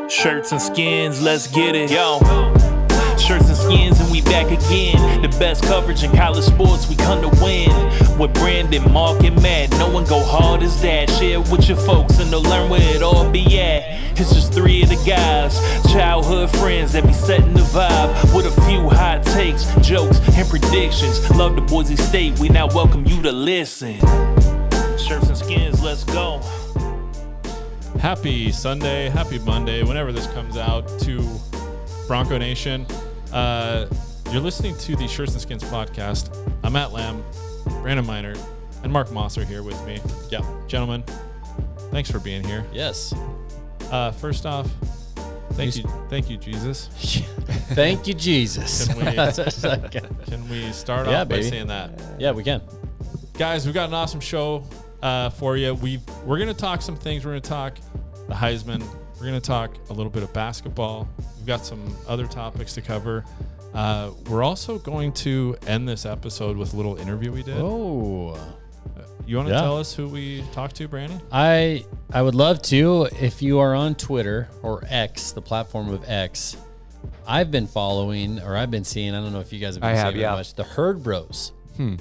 Shirts and skins, let's get it. Yo. Shirts and skins and we back again. The best coverage in college sports, we come to win. With Brandon, Mark, and Matt, no one go hard as that. Share it with your folks and they'll learn where it all be at. It's just three of the guys, childhood friends that be setting the vibe. With a few hot takes, jokes, and predictions. Love the Boise State, we now welcome you to listen. Shirts and skins, let's go. Happy Sunday, happy Monday, whenever this comes out to Bronco Nation. You're listening to the Shirts and Skins podcast. I'm Matt Lamb, Brandon Miner, and Mark Moss are here with me. Yeah. Gentlemen, thanks for being here. Yes. First off, thank you, Jesus. Thank you, Jesus. Can we start off by saying that? Yeah, we can. Guys, we've got an awesome show for you. We're going to talk some things. We're going to talk the Heisman. We're going to talk a little bit of basketball. We've got some other topics to cover. We're also going to end this episode with a little interview we did. Oh. You want to tell us who we talked to, Brandon? I would love to. If you are on Twitter or X, the platform of X, I've been following, or I've been seeing, I don't know if you guys have been seeing much, the Herd Bros.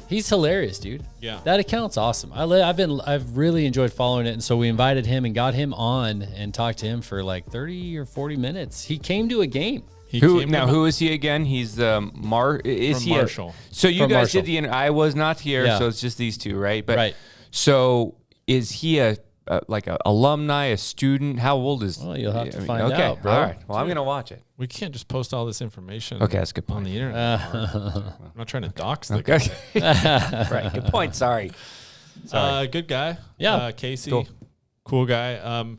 He's hilarious, dude. Yeah. That account's awesome. I've really enjoyed following it, and so we invited him and got him on and talked to him for like 30 or 40 minutes. He came to a game. Who is he again? He's Marshall. So you guys Marshall. did I was not here, so it's just these two, right? But right. So is he a alumni, a student? How old is? Well, you'll have to find out, bro. All right. Well, I'm gonna watch it. We can't just post all this information. Okay, that's a good on point. the internet. I'm not trying to dox the guy. Right. Good point. Sorry. Good guy. Yeah. Casey. Cool guy.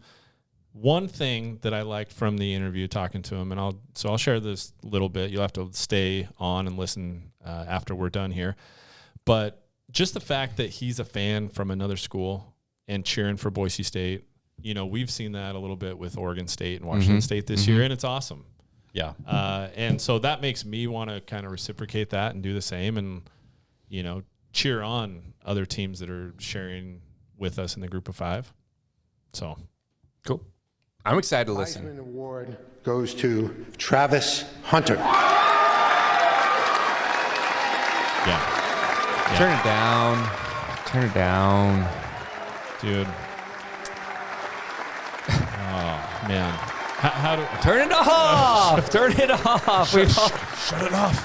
One thing that I liked from the interview, talking to him, and I'll share this a little bit. You'll have to stay on and listen after we're done here. But just the fact that he's a fan from another school and cheering for Boise State, you know, we've seen that a little bit with Oregon State and Washington State this year, and it's awesome. Yeah. And so that makes me want to kind of reciprocate that and do the same and, you know, cheer on other teams that are sharing with us in the group of five. So cool. I'm excited to listen. Heisman Award goes to Travis Hunter. Yeah. Turn it down. Turn it down. Dude. Oh, man. How do... Turn it off. Turn it off. Shut it off.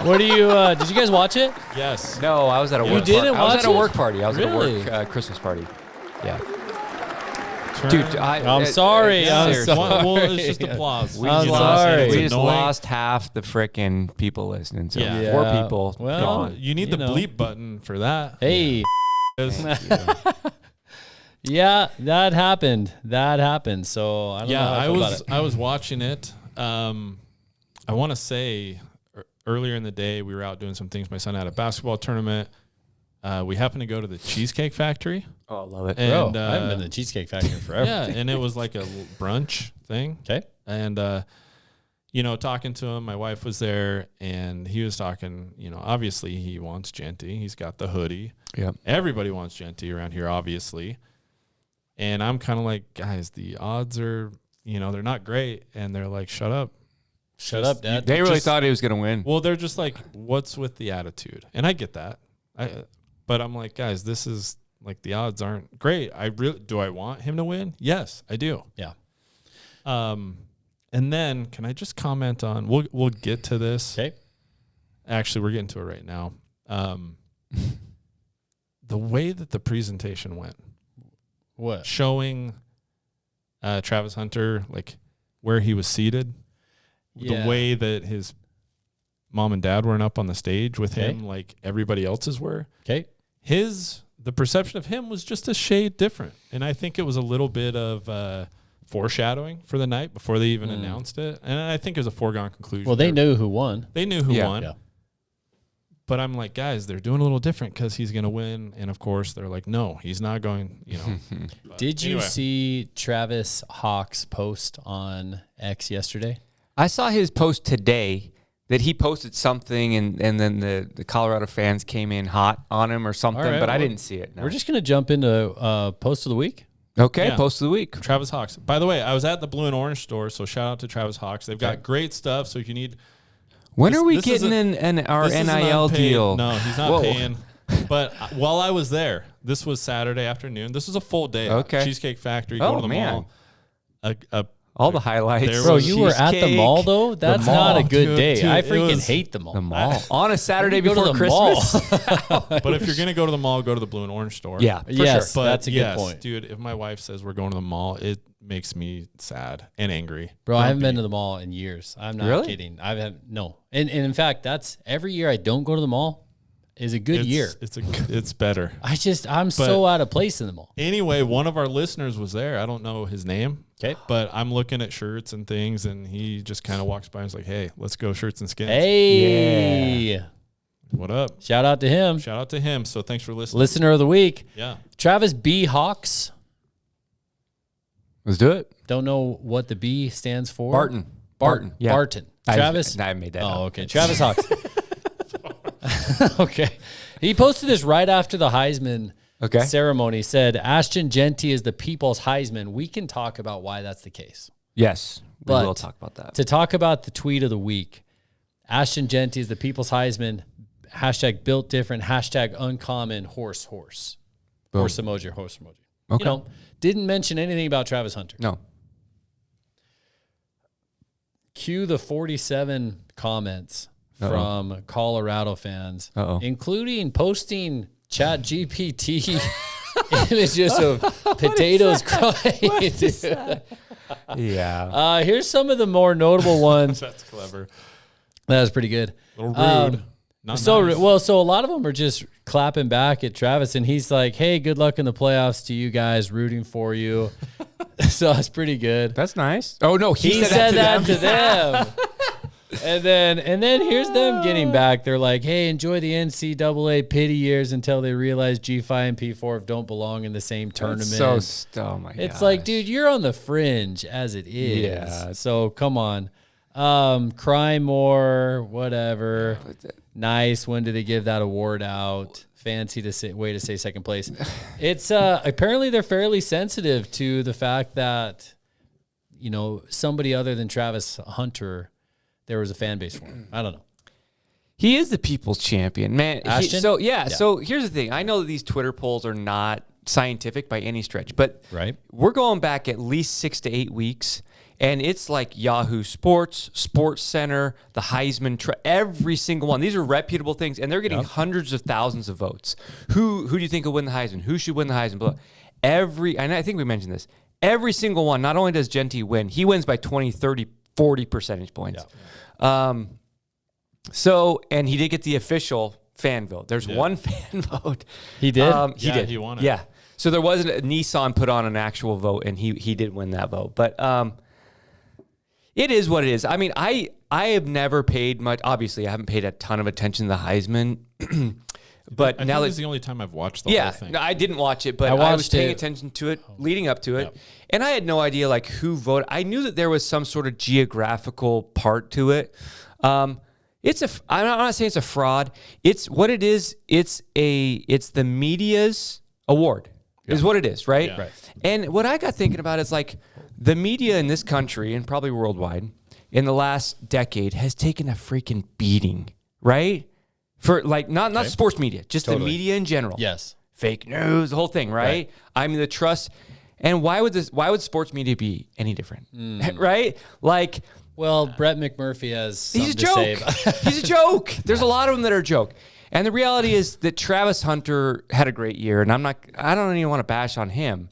What do you, did you guys watch it? Yes. No, I was at a work didn't party. I was watch at a it? work party. I was Really? at a work Christmas party. Yeah. Dude, I'm sorry. I'm sorry. Well, it's just applause. I'm sorry. We just lost half the frickin' people listening. So Yeah. four people Well, gone. You need the bleep button for that. Hey. Yeah, that happened. So I don't know how I feel about it. I was watching it. I want to say earlier in the day we were out doing some things. My son had a basketball tournament. We happened to go to the Cheesecake Factory. Oh, I love it. And, Bro, I haven't been to the Cheesecake Factory in forever. Yeah, and it was like a brunch thing. Okay. And, you know, talking to him, my wife was there, and he was talking, you know, obviously he wants Jeanty. He's got the hoodie. Yep. Everybody wants Jeanty around here, obviously. And I'm kind of like, guys, the odds are, you know, they're not great. And they're like, shut up. Shut up, Dad. They really thought he was going to win. Well, they're just like, what's with the attitude? And I get that. But I'm like, guys, this is like the odds aren't great. Do I want him to win? Yes, I do. Yeah. And then can I just comment on, we'll get to this. Okay. Actually, we're getting to it right now. The way that the presentation went. What? Showing Travis Hunter, like where he was seated. Yeah. The way that his mom and dad weren't up on the stage with him like everybody else's were. Okay. The perception of him was just a shade different. And I think it was a little bit of foreshadowing for the night before they even announced it. And I think it was a foregone conclusion. Well, they knew who won. They knew who won. Yeah. But I'm like, guys, they're doing a little different because he's going to win. And, of course, they're like, no, he's not going, you know. Did you see Travis Hawk's post on X yesterday? I saw his post today that he posted something and then the Colorado fans came in hot on him or something, All right, but I didn't see it. No. We're just going to jump into post of the week. Okay, Yeah. post of the week. Travis Hawks. By the way, I was at the Blue and Orange store, so shout out to Travis Hawks. They've got great stuff. So if you need, When are we getting our this is an NIL unpaid- deal? No, he's not Whoa. paying. But while I was there, this was Saturday afternoon. This was a full day. Okay. Cheesecake Factory. Oh, Go to the man. mall. All the highlights. There Bro, was you were at the mall though? That's not a good Dude, day. I it freaking was hate the mall. The mall. On a Saturday Go to before the mall. Christmas. But if you're gonna go to the mall, go to the Blue and Orange store. Yeah, for Yes, sure. But that's a good point. dude. If my wife says we're going to the mall, it makes me sad and angry. Bro, I haven't been to the mall in years. I'm not Really? kidding. No. And in fact, that's every year I don't go to the mall is a good year. It's better. I'm so out of place in the mall. Anyway, one of our listeners was there. I don't know his name. Okay. But I'm looking at shirts and things, and he just kind of walks by and is like, "Hey, let's go Shirts and Skins." Hey. What up? Shout out to him. Shout out to him. So thanks for listening. Listener of the week. Yeah. Travis B. Hawks. Let's do it. Don't know what the B stands for. Barton. Yeah. Barton. Travis. I made that up. Oh, okay. Travis Hawks. Okay. He posted this right after the Heisman ceremony. Said, Ashton Jeanty is the people's Heisman. We can talk about why that's the case. Yes, we But will talk about that. To talk about the tweet of the week, Ashton Jeanty is the people's Heisman. Hashtag built different. Hashtag uncommon horse. Boom. Horse emoji. Okay. You know, didn't mention anything about Travis Hunter. No. Cue the 47 comments from Colorado fans, including posting Chat GPT images of potatoes crying. Yeah. Here's some of the more notable ones. That's clever. That was pretty good. A little rude. Not So nice. so a lot of them are just clapping back at Travis, and he's like, "Hey, good luck in the playoffs to you guys, rooting for you." So that's pretty good. That's nice. Oh no, He said that to them. And then here's them getting back. They're like, "Hey, enjoy the NCAA pity years until they realize G5 and P4 don't belong in the same tournament." Oh my god. It's like, dude, you're on the fringe as it is. Yeah. So come on. Cry more, whatever. Nice. When do they give that award out? Fancy way to say second place. It's apparently they're fairly sensitive to the fact that, you know, somebody other than Travis Hunter, there was a fan base for him. I don't know. He is the people's champion, man. Ashton? So here's the thing. I know that these Twitter polls are not scientific by any stretch, but we're going back at least 6 to 8 weeks, and it's like Yahoo Sports, Sports Center, the Heisman, every single one. These are reputable things, and they're getting hundreds of thousands of votes. Who do you think will win the Heisman? Who should win the Heisman? Blah. And I think we mentioned this. Every single one, not only does Jeanty win, he wins by 20, 30, 40 percentage points. Yeah. And he did get the official fan vote. There's one fan vote. He did? He did. He won it. Yeah. So there wasn't a Nissan put on an actual vote, and he did win that vote. But it is what it is. I mean, I have never paid much. Obviously, I haven't paid a ton of attention to the Heisman. But I now think it's the only time I've watched the whole thing. No, I didn't watch it, but I was paying attention to it leading up to it. And I had no idea like who voted. I knew that there was some sort of geographical part to it. I'm not saying it's a fraud. It's what it is. It's the media's award is what it is, right? Yeah. Right. And what I got thinking about is like the media in this country and probably worldwide in the last decade has taken a freaking beating, right? For like not sports media, just the media in general. Yes. Fake news, the whole thing, right? I mean the trust. And why would sports media be any different? Right? Like, well, Brett McMurphy has he's a something to say joke. about He's a joke. There's a lot of them that are a joke. And the reality is that Travis Hunter had a great year, and I don't even want to bash on him.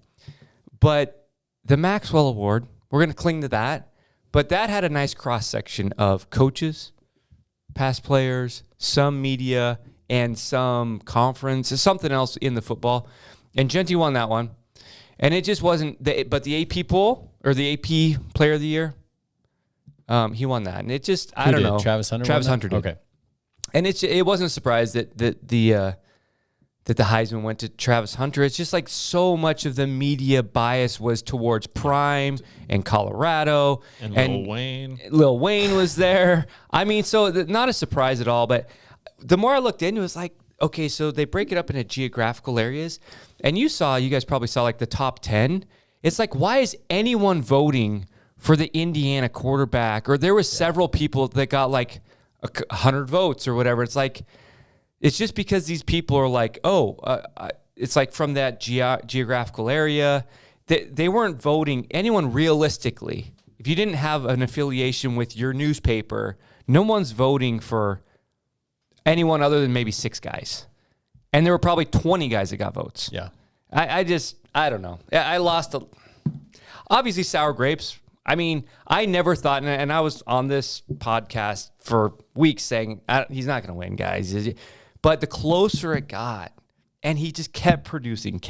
But the Maxwell Award, we're going to cling to that. But that had a nice cross section of coaches, past players, some media, and some conference, something else in the football. And Jeanty won that one. And it just wasn't, but the AP poll, or the AP Player of the Year, he won that. And it just, I don't know. Travis Hunter Travis won that? Hunter did. Okay. And it wasn't a surprise that the Heisman went to Travis Hunter. It's just like so much of the media bias was towards Prime and Colorado. And Lil Wayne. Lil Wayne was there. I mean, so not a surprise at all. But the more I looked into it, it's like, okay, so they break it up into geographical areas. And you guys probably saw like the top 10. It's like, why is anyone voting for the Indiana quarterback? Or there was several people that got like 100 votes or whatever. It's like, it's just because these people are like, it's like from that geographical area. They weren't voting anyone realistically. If you didn't have an affiliation with your newspaper, no one's voting for anyone other than maybe 6 guys. And there were probably 20 guys that got votes. Yeah. I don't know. I lost obviously sour grapes. I mean, I never thought, and I was on this podcast for weeks saying, he's not going to win, guys. But the closer it got, and he just kept producing.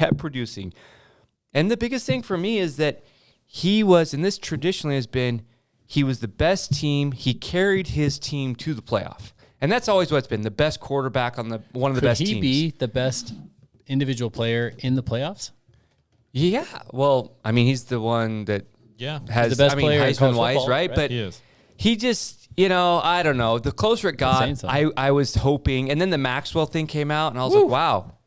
And the biggest thing for me is that he was, and this traditionally has been, he was the best team. He carried his team to the playoff. And that's always what it's been, the best quarterback on one of the best teams. Could he be the best individual player in the playoffs? Yeah. Well, I mean, he's the one that has the best player Heisman-wise, right? But he is. He just, I don't know. The closer it got, I was hoping. And then the Maxwell thing came out, and I was like, wow,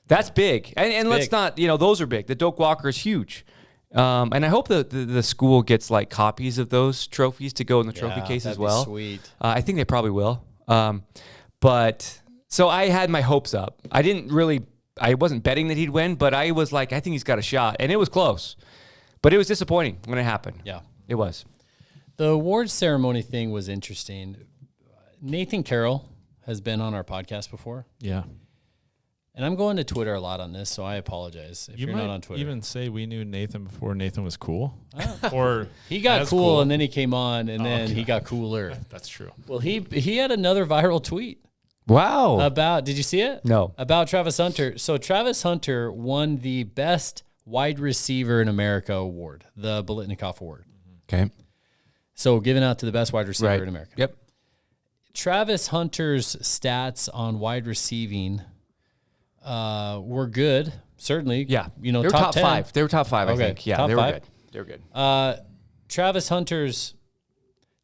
that's big. And let's not, those are big. The Doak Walker is huge. And I hope the school gets like copies of those trophies to go in the trophy case as well. Sweet. I think they probably will. But so I had my hopes up. I wasn't betting that he'd win, but I was like, I think he's got a shot. And it was close. But it was disappointing when it happened. Yeah. It was. The awards ceremony thing was interesting. Nathan Carroll has been on our podcast before. Yeah. And I'm going to Twitter a lot on this, so I apologize if you're not on Twitter. Even say we knew Nathan before Nathan was cool. Or he got cool, and then he came on, and then he got cooler. That's true. Well, he had another viral tweet. Wow. Did you see it? No. About Travis Hunter. So Travis Hunter won the Best Wide Receiver in America award, the Biletnikoff Award. Okay. So given out to the best wide receiver in America. Yep. Travis Hunter's stats on wide receiving were good, certainly. Yeah. They were top 10. 5. They were top 5, I think. Yeah, they were good. They were good. Travis Hunter's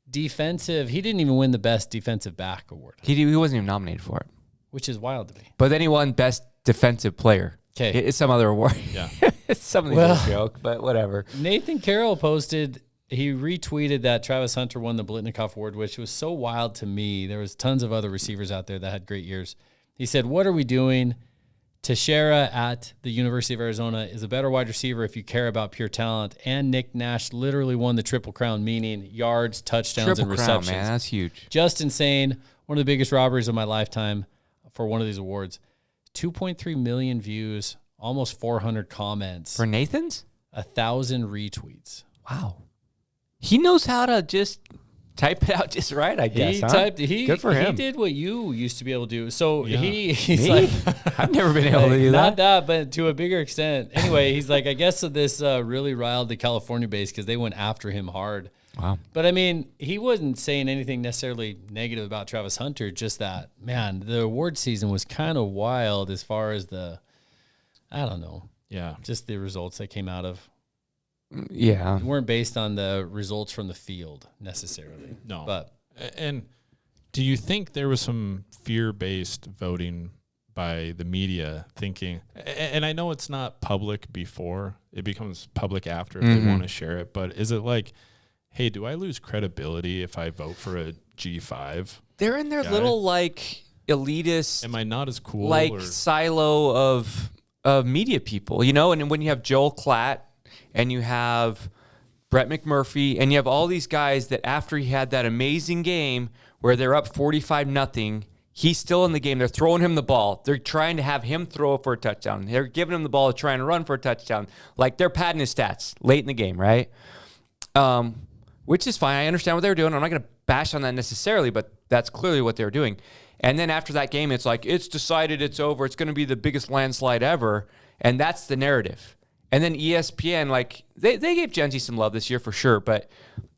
defensive, he didn't even win the Best Defensive Back award. He wasn't even nominated for it. Which is wild to me. But then he won Best Defensive Player. Okay. It's some other award. Yeah. It's something a joke, but whatever. Nathan Carroll he retweeted that Travis Hunter won the Biletnikoff Award, which was so wild to me. There was tons of other receivers out there that had great years. He said, "What are we doing? Teixeira at the University of Arizona is a better wide receiver if you care about pure talent." And Nick Nash literally won the Triple Crown, meaning yards, touchdowns, and receptions. Triple Crown, man. That's huge. Just insane. One of the biggest robberies of my lifetime for one of these awards. 2.3 million views, almost 400 comments. For Nathan's? 1,000 retweets. Wow. He knows how to just type it out just right, I guess. Good for him. He did what you used to be able to do. So he's Me? like, I've never been able to do that. Not that, but to a bigger extent. Anyway, he's like, I guess this really riled the California base because they went after him hard. Wow. But I mean, he wasn't saying anything necessarily negative about Travis Hunter, just that, man, the award season was kind of wild as far as I don't know. Yeah. Just the results that came out of. Yeah. They weren't based on the results from the field necessarily. No. But and do you think there was some fear-based voting by the media thinking, and I know it's not public before, it becomes public after if they want to share it, but is it like, hey, do I lose credibility if I vote for a G5? They're in their little like elitist. Am I not as cool? Like silo of media people, and when you have Joel Klatt and you have Brett McMurphy and you have all these guys that after he had that amazing game where they're up 45-0, he's still in the game. They're throwing him the ball. They're trying to have him throw for a touchdown. They're giving him the ball to try and run for a touchdown. Like they're padding his stats late in the game, right? Which is fine. I understand what they were doing. I'm not going to bash on that necessarily, but that's clearly what they were doing. And then after that game, it's like, it's decided, it's over. It's going to be the biggest landslide ever. And that's the narrative. And then ESPN, like, they gave Jeanty some love this year for sure. But,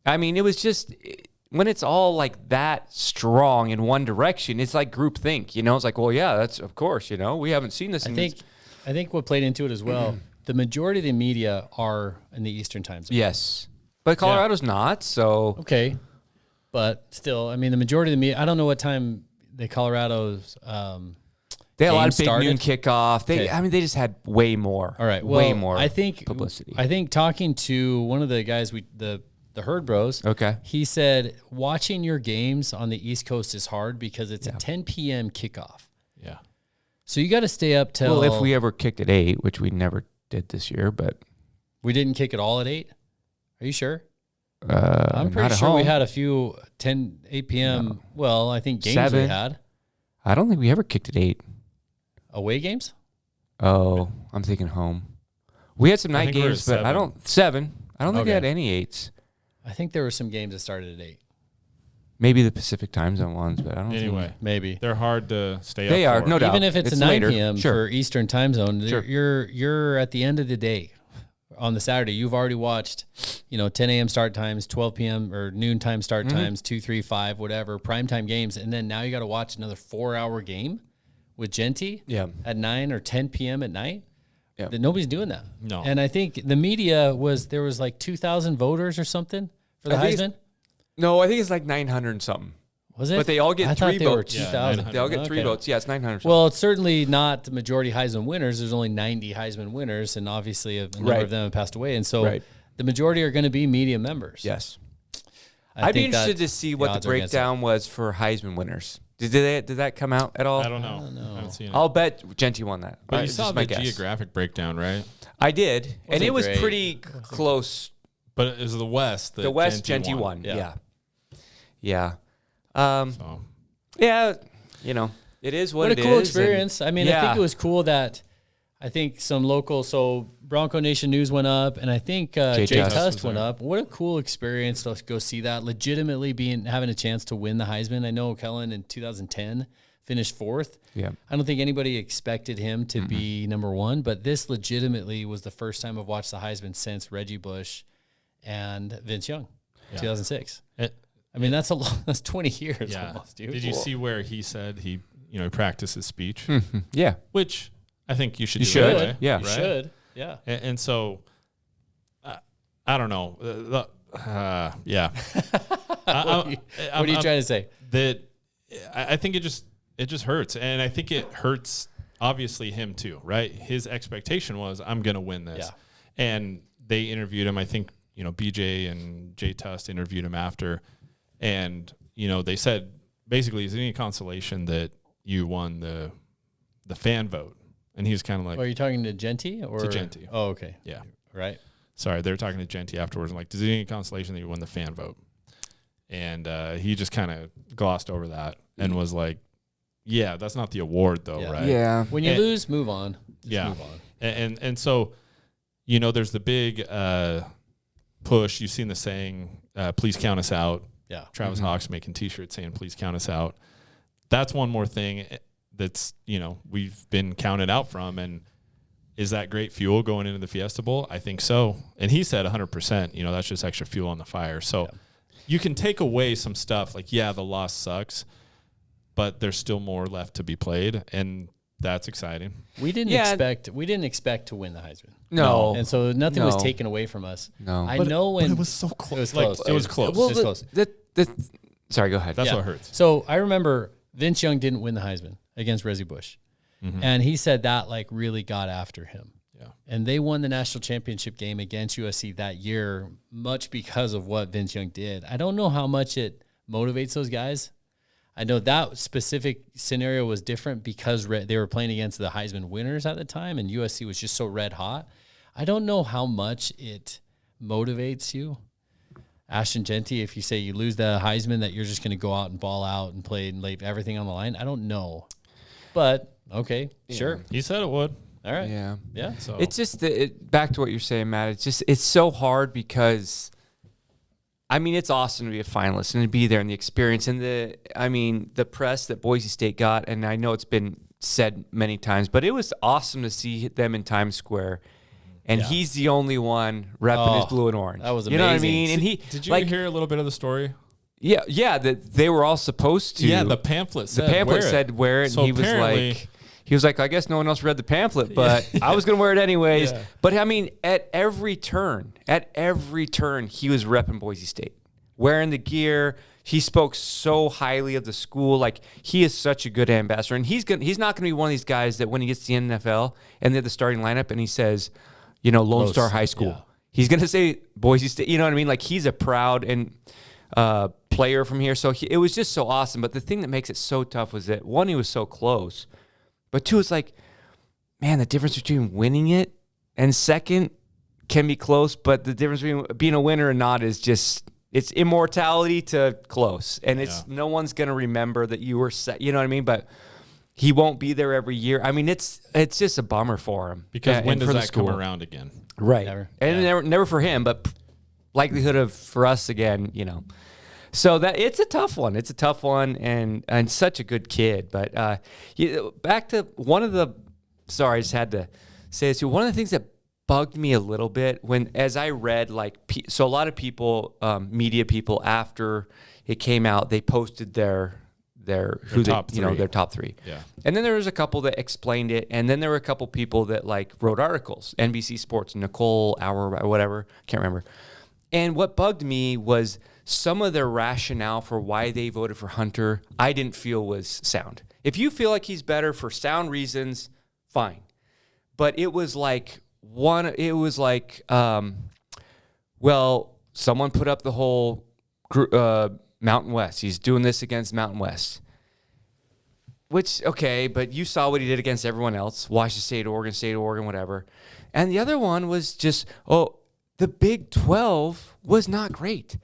I mean, it was just, when it's all like that strong in one direction, it's like groupthink, It's like, well, yeah, that's, of course, we haven't seen this. I think what played into it as well, the majority of the media are in the Eastern time zone. Yes. But Colorado's not, so. Okay. But still, I mean, the majority of the media, I don't know what time the Colorado's They had a lot of big started? noon kickoff. They just had way more. All right. Well, way more I think publicity. I think talking to one of the guys, the Herd Bros. Okay. He said watching your games on the East Coast is hard because it's a 10 p.m. kickoff. Yeah. So you got to stay up till. Well, if we ever kicked at 8, which we never did this year, but we didn't kick it all at 8. Are you sure? I'm pretty sure we had a few 8 p.m. No. Well, I think games 7. we had. I don't think we ever kicked at 8. Away games? Oh, I'm thinking home. We had some night games, but 7. I don't think we had any 8s. I think there were some games that started at 8. Maybe the Pacific time zone ones, but I don't Anyway, maybe. They're hard to stay up They are, for. no doubt. Even if it's 9 later. p.m. for Eastern time zone, you're at the end of the day on the Saturday. You've already watched, 10 a.m. start times, 12 p.m. or noon time start times, 2, 3, 5, whatever, primetime games. And then now you got to watch another 4-hour game with Jeanty at 9 or 10 p.m. at night. Yeah. Nobody's doing that. No. And I think the media there was like 2,000 voters or something for the Heisman. No, I think it's like 900 and something. Was it? But they all get 3 votes. Were 2,000. They all get 3 votes. Yeah, it's 900. Well, it's certainly not the majority Heisman winners. There's only 90 Heisman winners, and obviously a number of them have passed away. And so the majority are going to be media members. Yes. I'd be interested to see what the breakdown was for Heisman winners. Did that come out at all? I don't know. I haven't seen it. I'll bet Jeanty won that. But you saw the geographic breakdown, right? I did, and it was pretty close. But it was the West. The West, Jeanty won. Yeah. Yeah. So. Yeah, it is what it is. What a cool experience. I mean, I think it was cool that I think some local, so Bronco Nation News went up, and I think Jay Tust went up. What a cool experience to go see that, legitimately having a chance to win the Heisman. I know Kellen in 2010 finished 4th. Yeah. I don't think anybody expected him to be number 1, but this legitimately was the first time I've watched the Heisman since Reggie Bush and Vince Young, 2006. I mean, that's 20 years almost, dude. Did you see where he said he practiced his speech? Yeah. Which I think you should do. Should. Anyway, yeah. You should. Yeah. And so, I don't know. Yeah. What are you trying to say? That I think it just hurts. And I think it hurts, obviously, him too, right? His expectation was, I'm going to win this. Yeah. And they interviewed him. I think, BJ and Jay Tust interviewed him after. And, they said, basically, is there any consolation that you won the fan vote? And he was kind of like... Are you talking to Jeanty? To Jeanty. Oh, okay. Yeah. Right. Sorry, they were talking to Jeanty afterwards. I'm like, is there any consolation that you won the fan vote? And he just kind of glossed over that and was like, yeah, that's not the award, though, right? Yeah. When you lose, move on. Just move on. And so, there's the big push. You've seen the saying, please count us out. Yeah. Travis Hawk's making T-shirts saying, please count us out. That's one more thing that's, we've been counted out from. And is that great fuel going into the Fiesta Bowl? I think so. And he said 100%, that's just extra fuel on the fire. So you can take away some stuff like, yeah, the loss sucks, but there's still more left to be played. And that's exciting. We didn't expect to win the Heisman. No. And so nothing was taken away from us. No. But it was so close. It was close. It was close. Well, it was close. Sorry, go ahead. That's what hurts. So I remember Vince Young didn't win the Heisman against Reggie Bush. And he said that really got after him. Yeah. And they won the national championship game against USC that year, much because of what Vince Young did. I don't know how much it motivates those guys. I know that specific scenario was different because they were playing against the Heisman winners at the time, and USC was just so red hot. I don't know how much it motivates you, Ashton Jeanty, if you say you lose the Heisman, that you're just going to go out and ball out and play and lay everything on the line. I don't know. But, okay, sure. He said it would. All right. Yeah. Yeah. So it's just back to what you're saying, Matt. It's so hard because it's awesome to be a finalist and to be there and the experience and the press that Boise State got. And I know it's been said many times, but it was awesome to see them in Times Square. And he's the only one repping his blue and orange. That was amazing. You know what I mean? And did you hear a little bit of the story? Yeah, that they were all supposed to. Yeah, the pamphlet said wear it, and so he was like, I guess no one else read the pamphlet, but I was going to wear it anyways. Yeah. But at every turn, he was repping Boise State. wearing the gear. He spoke so highly of the school. Like, he is such a good ambassador. And he's not going to be one of these guys that when he gets to the NFL and they're the starting lineup and he says, Lone Star High School. Yeah. He's going to say Boise State. You know what I mean? Like, he's a proud and player from here. So it was just so awesome. But the thing that makes it so tough was that, one, he was so close. But two, it's like, man, the difference between winning it and second can be close. But the difference between being a winner and not is just... It's immortality to close, and it's no one's gonna remember that you were set. You know what I mean? But he won't be there every year. I mean, it's just a bummer for him because when does that come around again? Right, never for him, but likelihood of for us again. So that it's a tough one. It's a tough one, and such a good kid. But back to one of the. Sorry, I just had to say this. One of the things that bugged me a little bit as I read, so a lot of people, media people, after it came out, they posted their top three. Yeah. And then there was a couple that explained it, and then there were a couple people that wrote articles. NBC Sports, Nicole Hour or whatever, can't remember. And what bugged me was some of their rationale for why they voted for Hunter. I didn't feel was sound. If you feel like he's better for sound reasons, fine. But it was someone put up the whole Mountain West. He's doing this against Mountain West. Which, okay, but you saw what he did against everyone else. Washington State, Oregon, whatever. And the other one was just, the Big 12 was not great.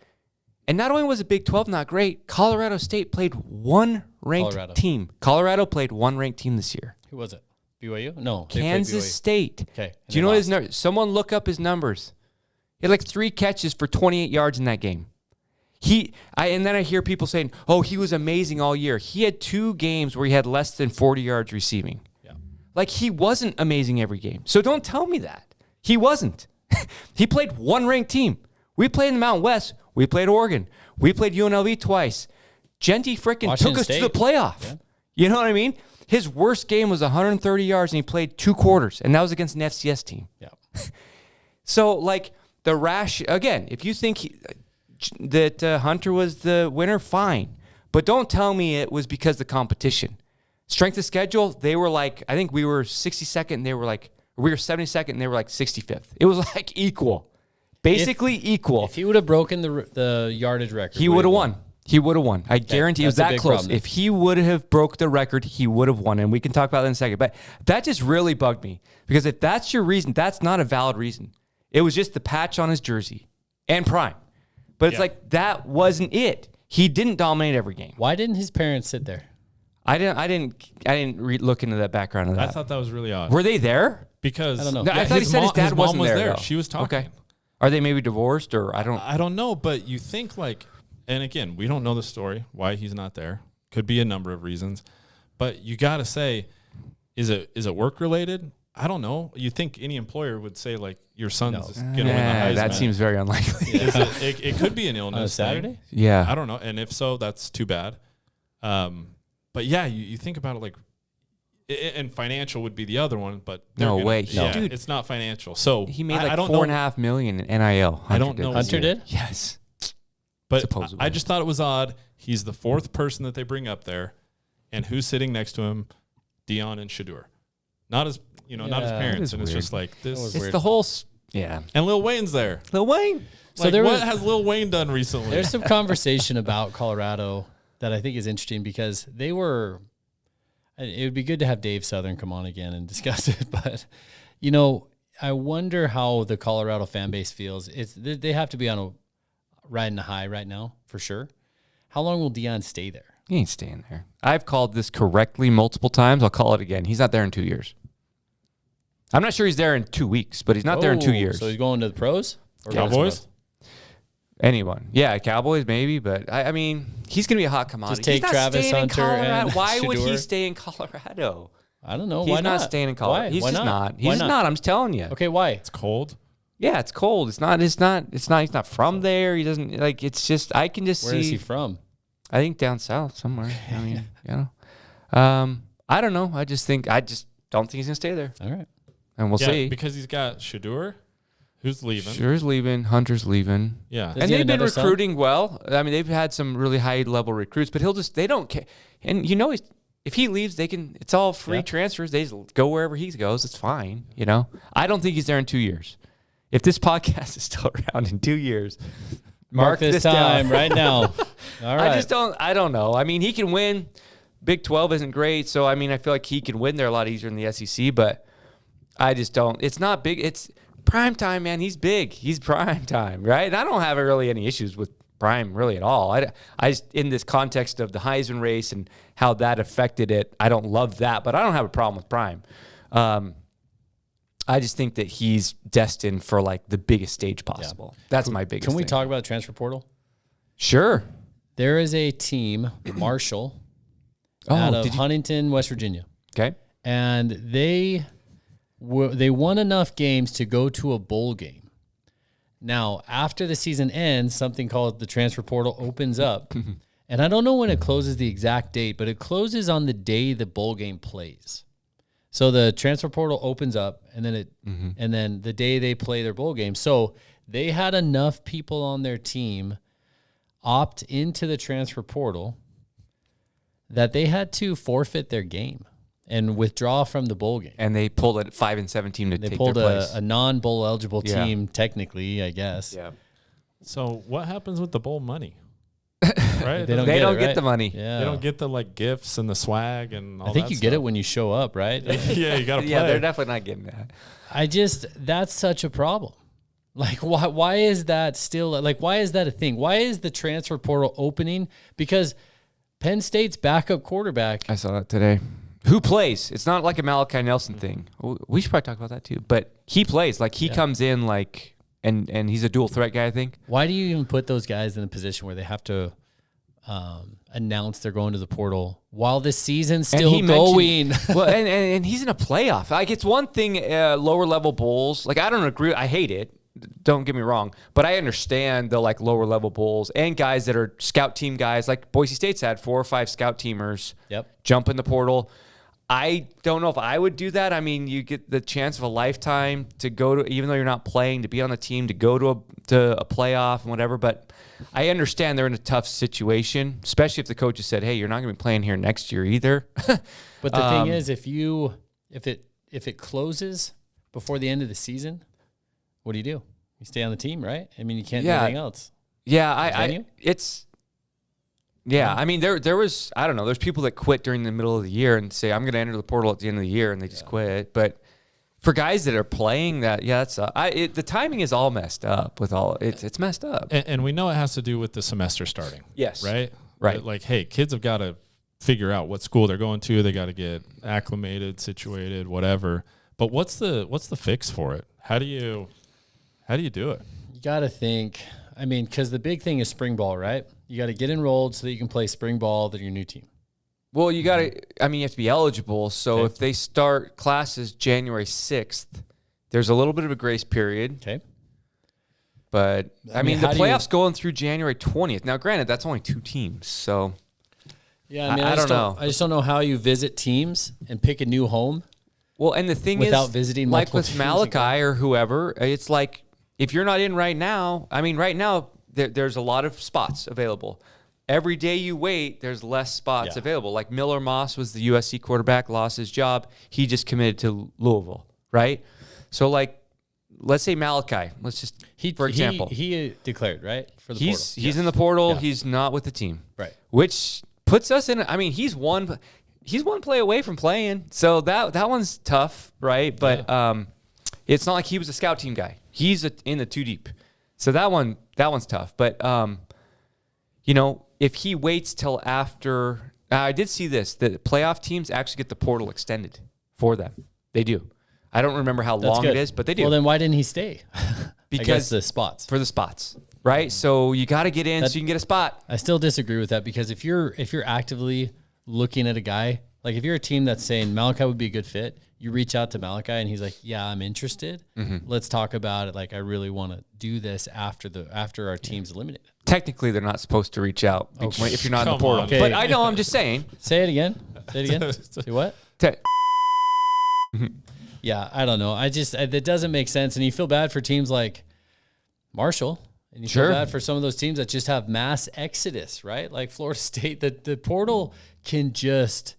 And not only was the Big 12 not great, Colorado State played one ranked team. Colorado played one ranked team this year. Who was it? BYU? No. Kansas State. Okay. Do you know his numbers? Someone look up his numbers. He had 3 catches for 28 yards in that game. And then I hear people saying, he was amazing all year. He had 2 games where he had less than 40 yards receiving. Yeah. He wasn't amazing every game. So don't tell me that. He wasn't. He played one ranked team. We played in the Mountain West. We played Oregon. We played UNLV twice. Jeanty frickin' took us to the playoff. Yeah. You know what I mean? His worst game was 130 yards, and he played 2 quarters, and that was against an FCS team. Yeah. So, again, if you think that Hunter was the winner, fine. But don't tell me it was because of the competition. Strength of schedule, they were I think we were 62nd, and we were 72nd, and they were 65th. It was equal. Basically equal. If he would have broken the yardage record, he would have won. He would have won. I guarantee it was that close. Problem. If he would have broke the record, he would have won. And we can talk about that in a second. But that just really bugged me. Because if that's your reason, that's not a valid reason. It was just the patch on his jersey and prime. But it's that wasn't it. He didn't dominate every game. Why didn't his parents sit there? I didn't look into that background of that. I thought that was really odd. Were they there? Because I don't know. No, I thought he said his dad wasn't was there. She was talking. Okay. Are they maybe divorced or I don't know, but you think and again, we don't know the story, why he's not there. Could be a number of reasons. But you got to say, is it work related? I don't know. You think any employer would say your son's going to win the Heisman. That seems very unlikely. It could be an illness. On a Saturday? Thing. Yeah. I don't know. And if so, that's too bad. But yeah, you think about it and financial would be the other one, but no way. Yeah, dude, it's not financial. So he made $4.5 million in NIL. I don't know. Hunter did? Yes. But supposedly. I just thought it was odd. He's the 4th person that they bring up there, and who's sitting next to him? Deion and Shedeur. Not his parents, and it's weird. just this. It's the whole. Yeah. And Lil Wayne's there. Lil Wayne. So what has Lil Wayne done recently? There's some conversation about Colorado that I think is interesting because they were. It would be good to have Dave Southern come on again and discuss it, but I wonder how the Colorado fan base feels. They have to be on riding a high right now for sure. How long will Deion stay there? He ain't staying there. I've called this correctly multiple times. I'll call it again. He's not there in 2 years. I'm not sure he's there in 2 weeks, but he's not there in 2 years. So he's going to the pros? Or Cowboys? Anyone. Yeah, Cowboys maybe, but I mean, he's going to be a hot commodity. Just take Travis Hunter and Why would he Shedeur? stay in Colorado? I don't know. He's Why not staying in Colorado. Why? He's Why just not. He's Why just not. I'm just telling you. Okay, why? It's cold. Yeah, it's cold. It's not. He's not from there. He doesn't it's just, I can just see. Where is he from? I think down south somewhere. I mean, I don't know. I just don't think he's going to stay there. All right. And we'll see. Because he's got Shedeur. Who's leaving? Sure's leaving. Hunter's leaving. Yeah. Does And he have they've been another son? recruiting well. I mean, they've had some really high-level recruits, but they don't care. And, if he leaves, it's all free transfers. They just go wherever he goes. It's fine, I don't think he's there in 2 years. If this podcast is still around in 2 years, mark this down. time right now. All right. I don't know. I mean, he can win. Big 12 isn't great. So, I mean, I feel like he can win there a lot easier in the SEC, but I just don't. It's not big. It's prime time, man. He's big. He's prime time, right? And I don't have really any issues with prime really at all. I just, in this context of the Heisman race and how that affected it, I don't love that, but I don't have a problem with prime. I just think that he's destined for like the biggest stage possible. Yeah. That's my biggest Can we thing. talk about the transfer portal? Sure. There is a team, Marshall, out of Huntington, West Virginia. Okay. And they won enough games to go to a bowl game. Now, after the season ends, something called the transfer portal opens up. And I don't know when it closes the exact date, but it closes on the day the bowl game plays. So the transfer portal opens up, and then and then the day they play their bowl game. So they had enough people on their team opt into the transfer portal that they had to forfeit their game and withdraw from the bowl game. And they pulled a 5-7 team to They take pulled their place. a non-bowl eligible team, technically, I guess. Yeah. So what happens with the bowl money? Right? They don't get the money. Yeah. They don't get the like gifts and the swag and all I think that you get it stuff. when you show up, right? Yeah, you got to play. Yeah, they're definitely not getting that. That's such a problem. Like, why is that still, like, why is that a thing? Why is the transfer portal opening? Because Penn State's backup quarterback. I saw that today. Who plays? It's not like a Malachi Nelson thing. We should probably talk about that too. But he plays. Like, he comes in like, and he's a dual threat guy, I think. Why do you even put those guys in a position where they have to announce they're going to the portal while the season's still going? Well, and he's in a playoff. Like, it's one thing, lower level bowls. Like, I don't agree. I hate it. Don't get me wrong, but I understand the like lower level bowls and guys that are scout team guys. Like Boise State's had 4 or 5 scout teamers jump in the portal. I don't know if I would do that. I mean, you get the chance of a lifetime to go to, even though you're not playing, to be on the team, to go to a playoff and whatever. But I understand they're in a tough situation, especially if the coach has said, "Hey, you're not going to be playing here next year either." But the thing is, if it closes before the end of the season, what do? You stay on the team, right? I mean, you can't do anything else. Yeah, I mean, there was, I don't know, there's people that quit during the middle of the year and say, I'm going to enter the portal at the end of the year, and they just quit. But for guys that are playing that, the timing is all messed up with all, it's messed up. And we know it has to do with the semester starting. Yes. Right? Right. Like, hey, kids have got to figure out what school they're going to. They got to get acclimated, situated, whatever. But what's the fix for it? How do you do it? You got to think. I mean, because the big thing is spring ball, right? You got to get enrolled so that you can play spring ball with your new team. Well, you got to, I mean, you have to be eligible. So if they start classes January 6th, there's a little bit of a grace period. Okay. But, I mean the playoffs going through January 20th. Now, granted, that's only 2 teams. So, yeah, I mean, I don't know. I just don't know how you visit teams and pick a new home. Well, and the thing without is, visiting like multiple with teams Malachi or whoever, it's like, if you're not in right now, I mean, right now, there's a lot of spots available. Every day you wait, there's less spots available. Like Miller Moss was the USC quarterback, lost his job. He just committed to Louisville, right? So, like, let's say Malachi. Let's just, for example. He declared, right, for the portal. He's in the portal. Yeah. He's not with the team. Right. Which puts us in, I mean, he's one play away from playing. So that one's tough, right? But it's not like he was a scout team guy. He's in the 2 deep. So that one's tough. But, if he waits till after, I did see this, that playoff teams actually get the portal extended for them. They do. I don't remember how long it is, but they do. Well, then why didn't he stay? Because the spots. For the spots, right? So you got to get in so you can get a spot. I still disagree with that, because if you're actively looking at a guy, like if you're a team that's saying Malachi would be a good fit, you reach out to Malachi and he's like, yeah, I'm interested. Let's talk about it. Like, I really want to do this after our team's eliminated. Technically, they're not supposed to reach out if you're not in the portal. Okay. But I know, I'm just saying. Say it again. Say what? Yeah, I don't know. That doesn't make sense. And you feel bad for teams like Marshall. And you feel bad for some of those teams that just have mass exodus, right? Like Florida State, the portal can just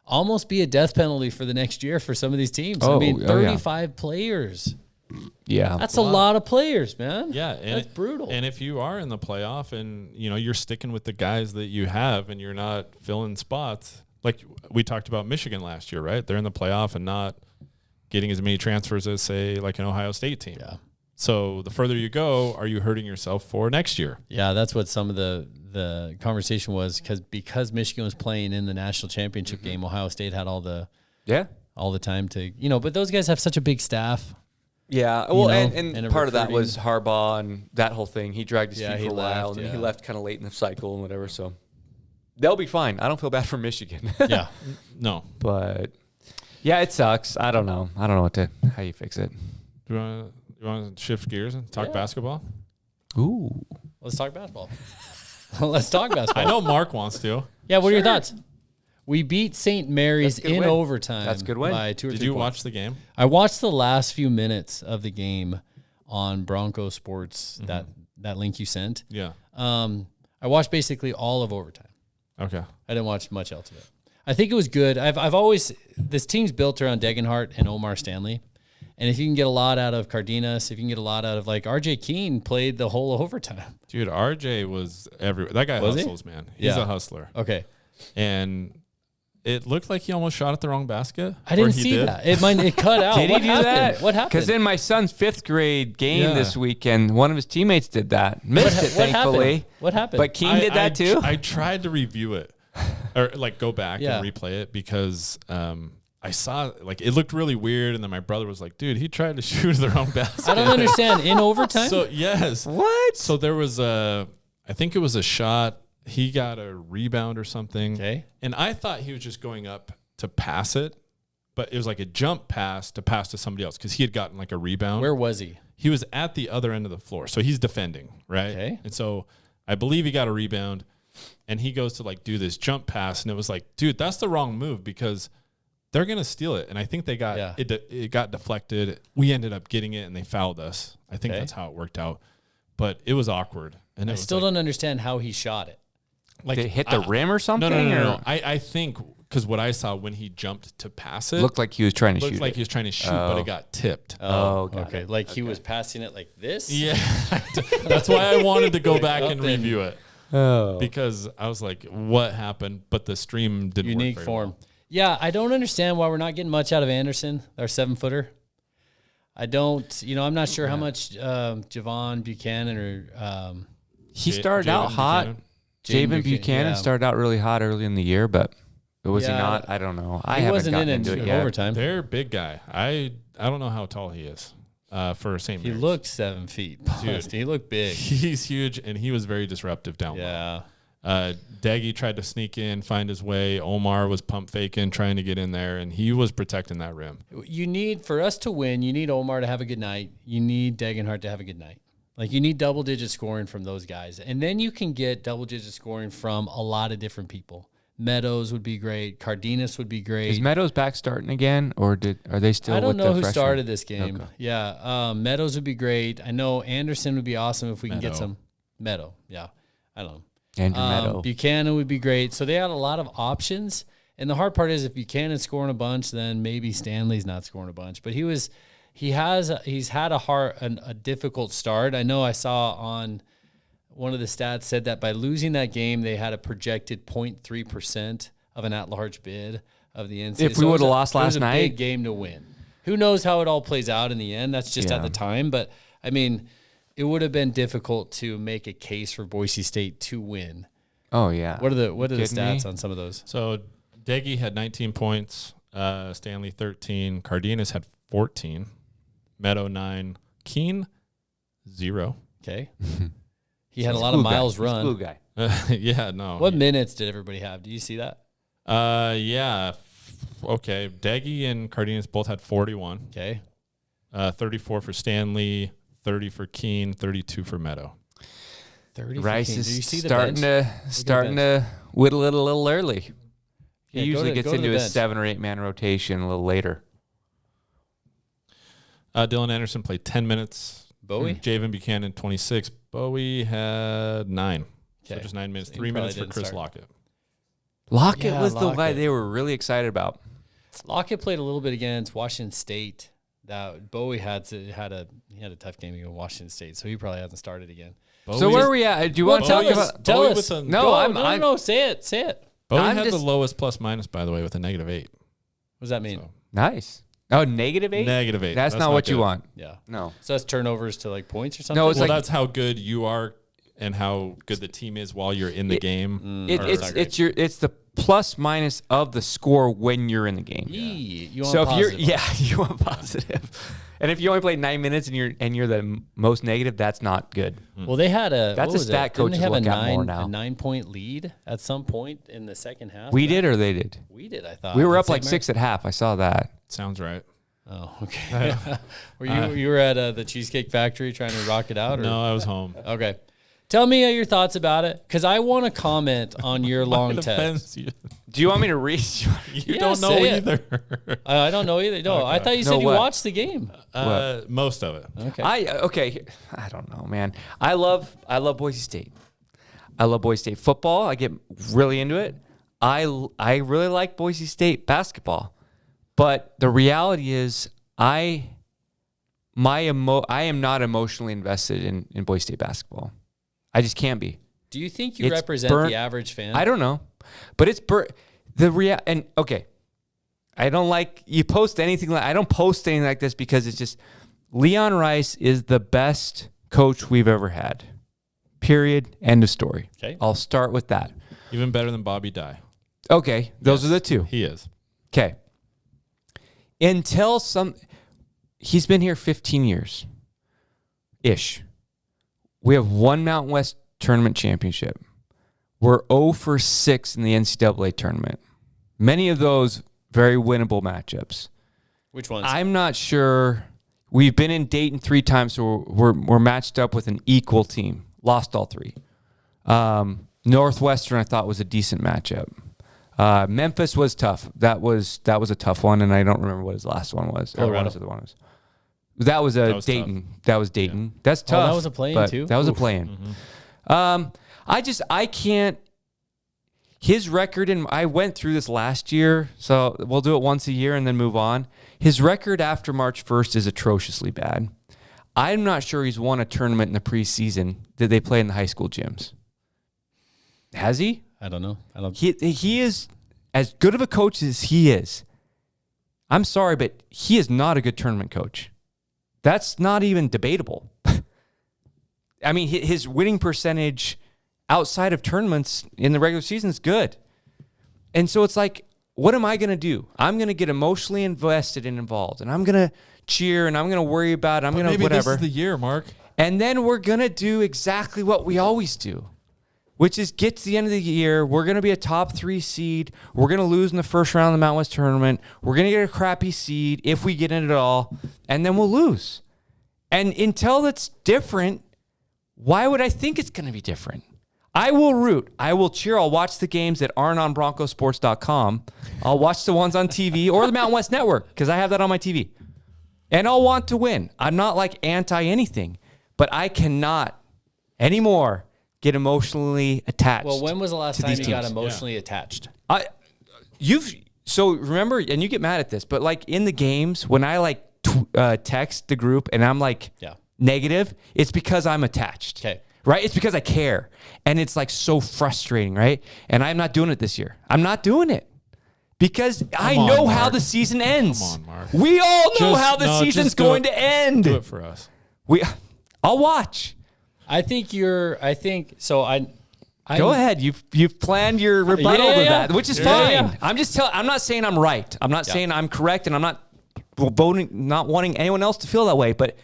almost be a death penalty for the next year for some of these teams. 35 players. Yeah. That's a lot of players, man. Yeah. And that's brutal. And if you are in the playoff and, you're sticking with the guys that you have and you're not filling spots, like we talked about Michigan last year, right? They're in the playoff and not getting as many transfers as, say, like an Ohio State team. Yeah. So the further you go, are you hurting yourself for next year? Yeah, that's what some of the conversation was because Michigan was playing in the national championship game. Ohio State had all the time to but those guys have such a big staff. Yeah, well, and part of that was Harbaugh and that whole thing. He dragged his feet for a while, and he left kind of late in the cycle and whatever. So they'll be fine. I don't feel bad for Michigan. Yeah, no, but yeah, it sucks. I don't know how you fix it. Do you want to shift gears and talk basketball? Ooh. Let's talk basketball. Let's talk basketball. I know Mark wants to. Yeah, what are your thoughts? We beat St. Mary's in overtime. That's a good win. By 2 or 3 Did you points. watch the game? I watched the last few minutes of the game on Bronco Sports, that link you sent. Yeah. I watched basically all of overtime. Okay. I didn't watch much else of it. I think it was good. I've always, this team's built around Degenhart and Omar Stanley. And if you can get a lot out of Cardenas, if you can get a lot out of like RJ Keene played the whole overtime. Dude, RJ was everywhere. That guy hustles, man. He's a hustler. Okay. And it looked like he almost shot at the wrong basket. I didn't see that. It cut out. Did he do that? What happened? Because in my son's 5th grade game this weekend, one of his teammates did that. Missed it, thankfully. What happened? But Keene did that too? I tried to review it or like go back and replay it because I saw it looked really weird. And then my brother was like, dude, he tried to shoot at the wrong basket. I don't understand. In overtime? So, yes. What? So there was I think it was a shot. He got a rebound or something. Okay. And I thought he was just going up to pass it, but it was like a jump pass to somebody else because he had gotten like a rebound. Where was he? He was at the other end of the floor. So he's defending, right? Okay. And so I believe he got a rebound and he goes to like do this jump pass. And it was like, dude, that's the wrong move because they're going to steal it. And I think they got it got deflected. We ended up getting it and they fouled us. I think that's how it worked out. But it was awkward. And I still don't understand how he shot it. Like, did it hit the rim or something? No. I think because what I saw when he jumped to pass it looked like he was trying to shoot. Looked like he was trying to shoot, but it got tipped. Oh, okay. Like he was passing it like this? Yeah. That's why I wanted to go back and review it. Oh. Because I was like, what happened? But the stream didn't work Unique very form. well. Yeah, I don't understand why we're not getting much out of Anderson, our 7-footer. I don't, I'm not sure how much Javon Buchanan or he started out hot. Javen Buchanan started out really hot early in the year, but was he not? I don't know. I haven't gotten into it yet. Overtime. They're a big guy. I don't know how tall he is for St. Mary's. He looked 7 feet. Dude, he looked big. He's huge, and he was very disruptive down low. Daggy tried to sneak in, find his way. Omar was pump faking, trying to get in there, and he was protecting that rim. For us to win, you need Omar to have a good night. You need Degenhart to have a good night. Like, you need double-digit scoring from those guys. And then you can get double-digit scoring from a lot of different people. Meadows would be great. Cardenas would be great. Is Meadows back starting again, or are they still with the I don't know who freshman? started this game. Okay. Yeah, Meadows would be great. I know Anderson would be awesome if we can get some. Meadow, yeah. I don't know. Andrew Meadow. Buchanan would be great. So they had a lot of options. And the hard part is if Buchanan's scoring a bunch, then maybe Stanley's not scoring a bunch. But he's had a difficult start. I know I saw on one of the stats said that by losing that game, they had a projected 0.3% of an at-large bid of the NCAA. If we would have lost last night, it was a big game to win. Who knows how it all plays out in the end? That's just at the time. But I mean, it would have been difficult to make a case for Boise State to win. Oh yeah. What are the stats on some of those? So Deggy had 19 points, Stanley 13, Cardenas had 14, Meadow 9, Keene 0. Okay. He had a lot of miles run. Blue guy. Yeah, no. What minutes did everybody have? Do you see that? Yeah. Okay. Deggy and Cardenas both had 41. Okay. 34 for Stanley, 30 for Keene, 32 for Meadow. 30 Rice for Keene. is Do you see the starting to whittle it a little early. He Yeah, usually gets go to into the his bench. 7 or 8 man rotation a little later. Dylan Anderson played 10 minutes. Bowie? Javen Buchanan, 26. Bowie had 9. So Okay. just 9 minutes. So he 3 minutes for probably Chris didn't start. Lockett. Lockett Yeah, was the guy Lockett. they were really excited about. Lockett played a little bit against Washington State. That Bowie had a tough game against Washington State, so he probably hasn't started again. So where are we at? Do you want to talk about? Tell Bowie us. with a- No, say it. Bowie I'm had just- the lowest plus minus, by the way, with a -8. What does that mean? So, Nice. Oh, -8? -8. That's not what you good. want. Yeah. No. So that's turnovers to like points or something? No, it's Well, like that's how good you are and how good the team is while you're in the game. it's the plus minus of the score when you're in the game. You want So if positive. you want positive. And if you only play 9 minutes and you're the most negative, that's not good. Well, they had a That's what a was stat it? Didn't coaches they have look a at more now. 9-point lead at some point in the second half? We did or they did? We did, I thought. We were At up like St. 6 at half. I saw that. Sounds right. Oh, okay. You were at the Cheesecake Factory trying to rock it out? Or? No, I was home. Okay. Tell me your thoughts about it, because I want to comment on your long Might text. offense you. Do you want me to read? You Yeah, don't know say it. either. I don't know either. No, I thought you said you what? watched the game. Most of it. Okay. I don't know, man. I love Boise State. I love Boise State football. I get really into it. I really like Boise State basketball. But the reality is I am not emotionally invested in Boise State basketball. I just can't be. Do you think you It's represent burnt- the average fan? I don't know. But it's I don't like you post anything like I don't post anything like this because it's just Leon Rice is the best coach we've ever had. Period. End of story. Okay. I'll start with that. Even better than Bobby Dye. Okay. Those are the two. He is. Okay. He's been here 15 years ish. We have one Mountain West tournament championship. We're 0 for 6 in the NCAA tournament. Many of those very winnable matchups. Which ones? I'm not sure. We've been in Dayton 3 times, so we're matched up with an equal team. Lost all 3. Northwestern, I thought, was a decent matchup. Memphis was tough. That was a tough one, and I don't remember what his last one was. Or what was the one was. That was Dayton. Tough. That was Dayton. Yeah. That's tough. That was a play-in but too? That was a Oof. play-in. I can't. His record, and I went through this last year, so we'll do it once a year and then move on. His record after March 1st is atrociously bad. I'm not sure he's won a tournament in the preseason that they play in the high school gyms. Has he? I don't know. He is as good of a coach as he is. I'm sorry, but he is not a good tournament coach. That's not even debatable. I mean, his winning percentage outside of tournaments in the regular season is good. And so it's like, what am I going to do? I'm going to get emotionally invested and involved, and I'm going to cheer, and I'm going to worry about it. I'm going to whatever. This is the year, Mark. And then we're going to do exactly what we always do, which is get to the end of the year. We're going to be a top 3 seed. We're going to lose in the first round of the Mountain West tournament. We're going to get a crappy seed if we get in it at all, and then we'll lose. And until it's different, why would I think it's going to be different? I will root. I will cheer. I'll watch the games that aren't on broncosports.com. I'll watch the ones on TV or the Mountain West Network because I have that on my TV. And I'll want to win. I'm not like anti anything, but I cannot anymore get emotionally attached. Well, when was the last to time these you got teams. emotionally attached? So remember, and you get mad at this, but like in the games when I text the group and I'm like negative, it's because I'm attached. Okay. Right? It's because I care. And it's like so frustrating, right? And I'm not doing it this year. I'm not doing it. Because I know how the season ends. Come on, Mark. We all know how the season's just do going it. to end. Do it for us. I'll watch. I think Go ahead. You've planned your rebuttal to that, which is fine. Yeah. I'm not saying I'm right. I'm not saying I'm correct, and I'm not wanting anyone else to feel that way, but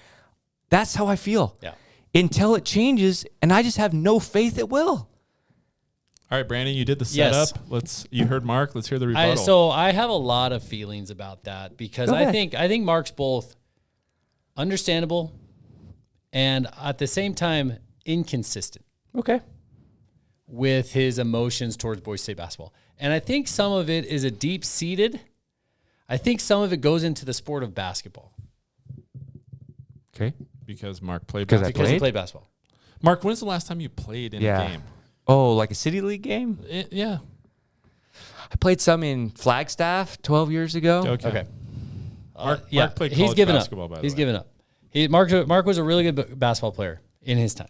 that's how I feel. Yeah. Until it changes, and I just have no faith it will. All right, Brandon, you did the setup. Yes. You heard Mark. Let's hear the rebuttal. So I have a lot of feelings about that because I think Mark's both understandable and at the same time inconsistent. Okay. With his emotions towards Boise State basketball. And I think some of it is a deep-seated. I think some of it goes into the sport of basketball. Okay. Because Mark played Because basketball. Because he played basketball. Mark, when's the last time you played in a game? Oh, like a city league game? Yeah. I played some in Flagstaff 12 years ago. Okay. Mark played he's college given basketball, up. by the He's way. given up. Mark was a really good basketball player in his time.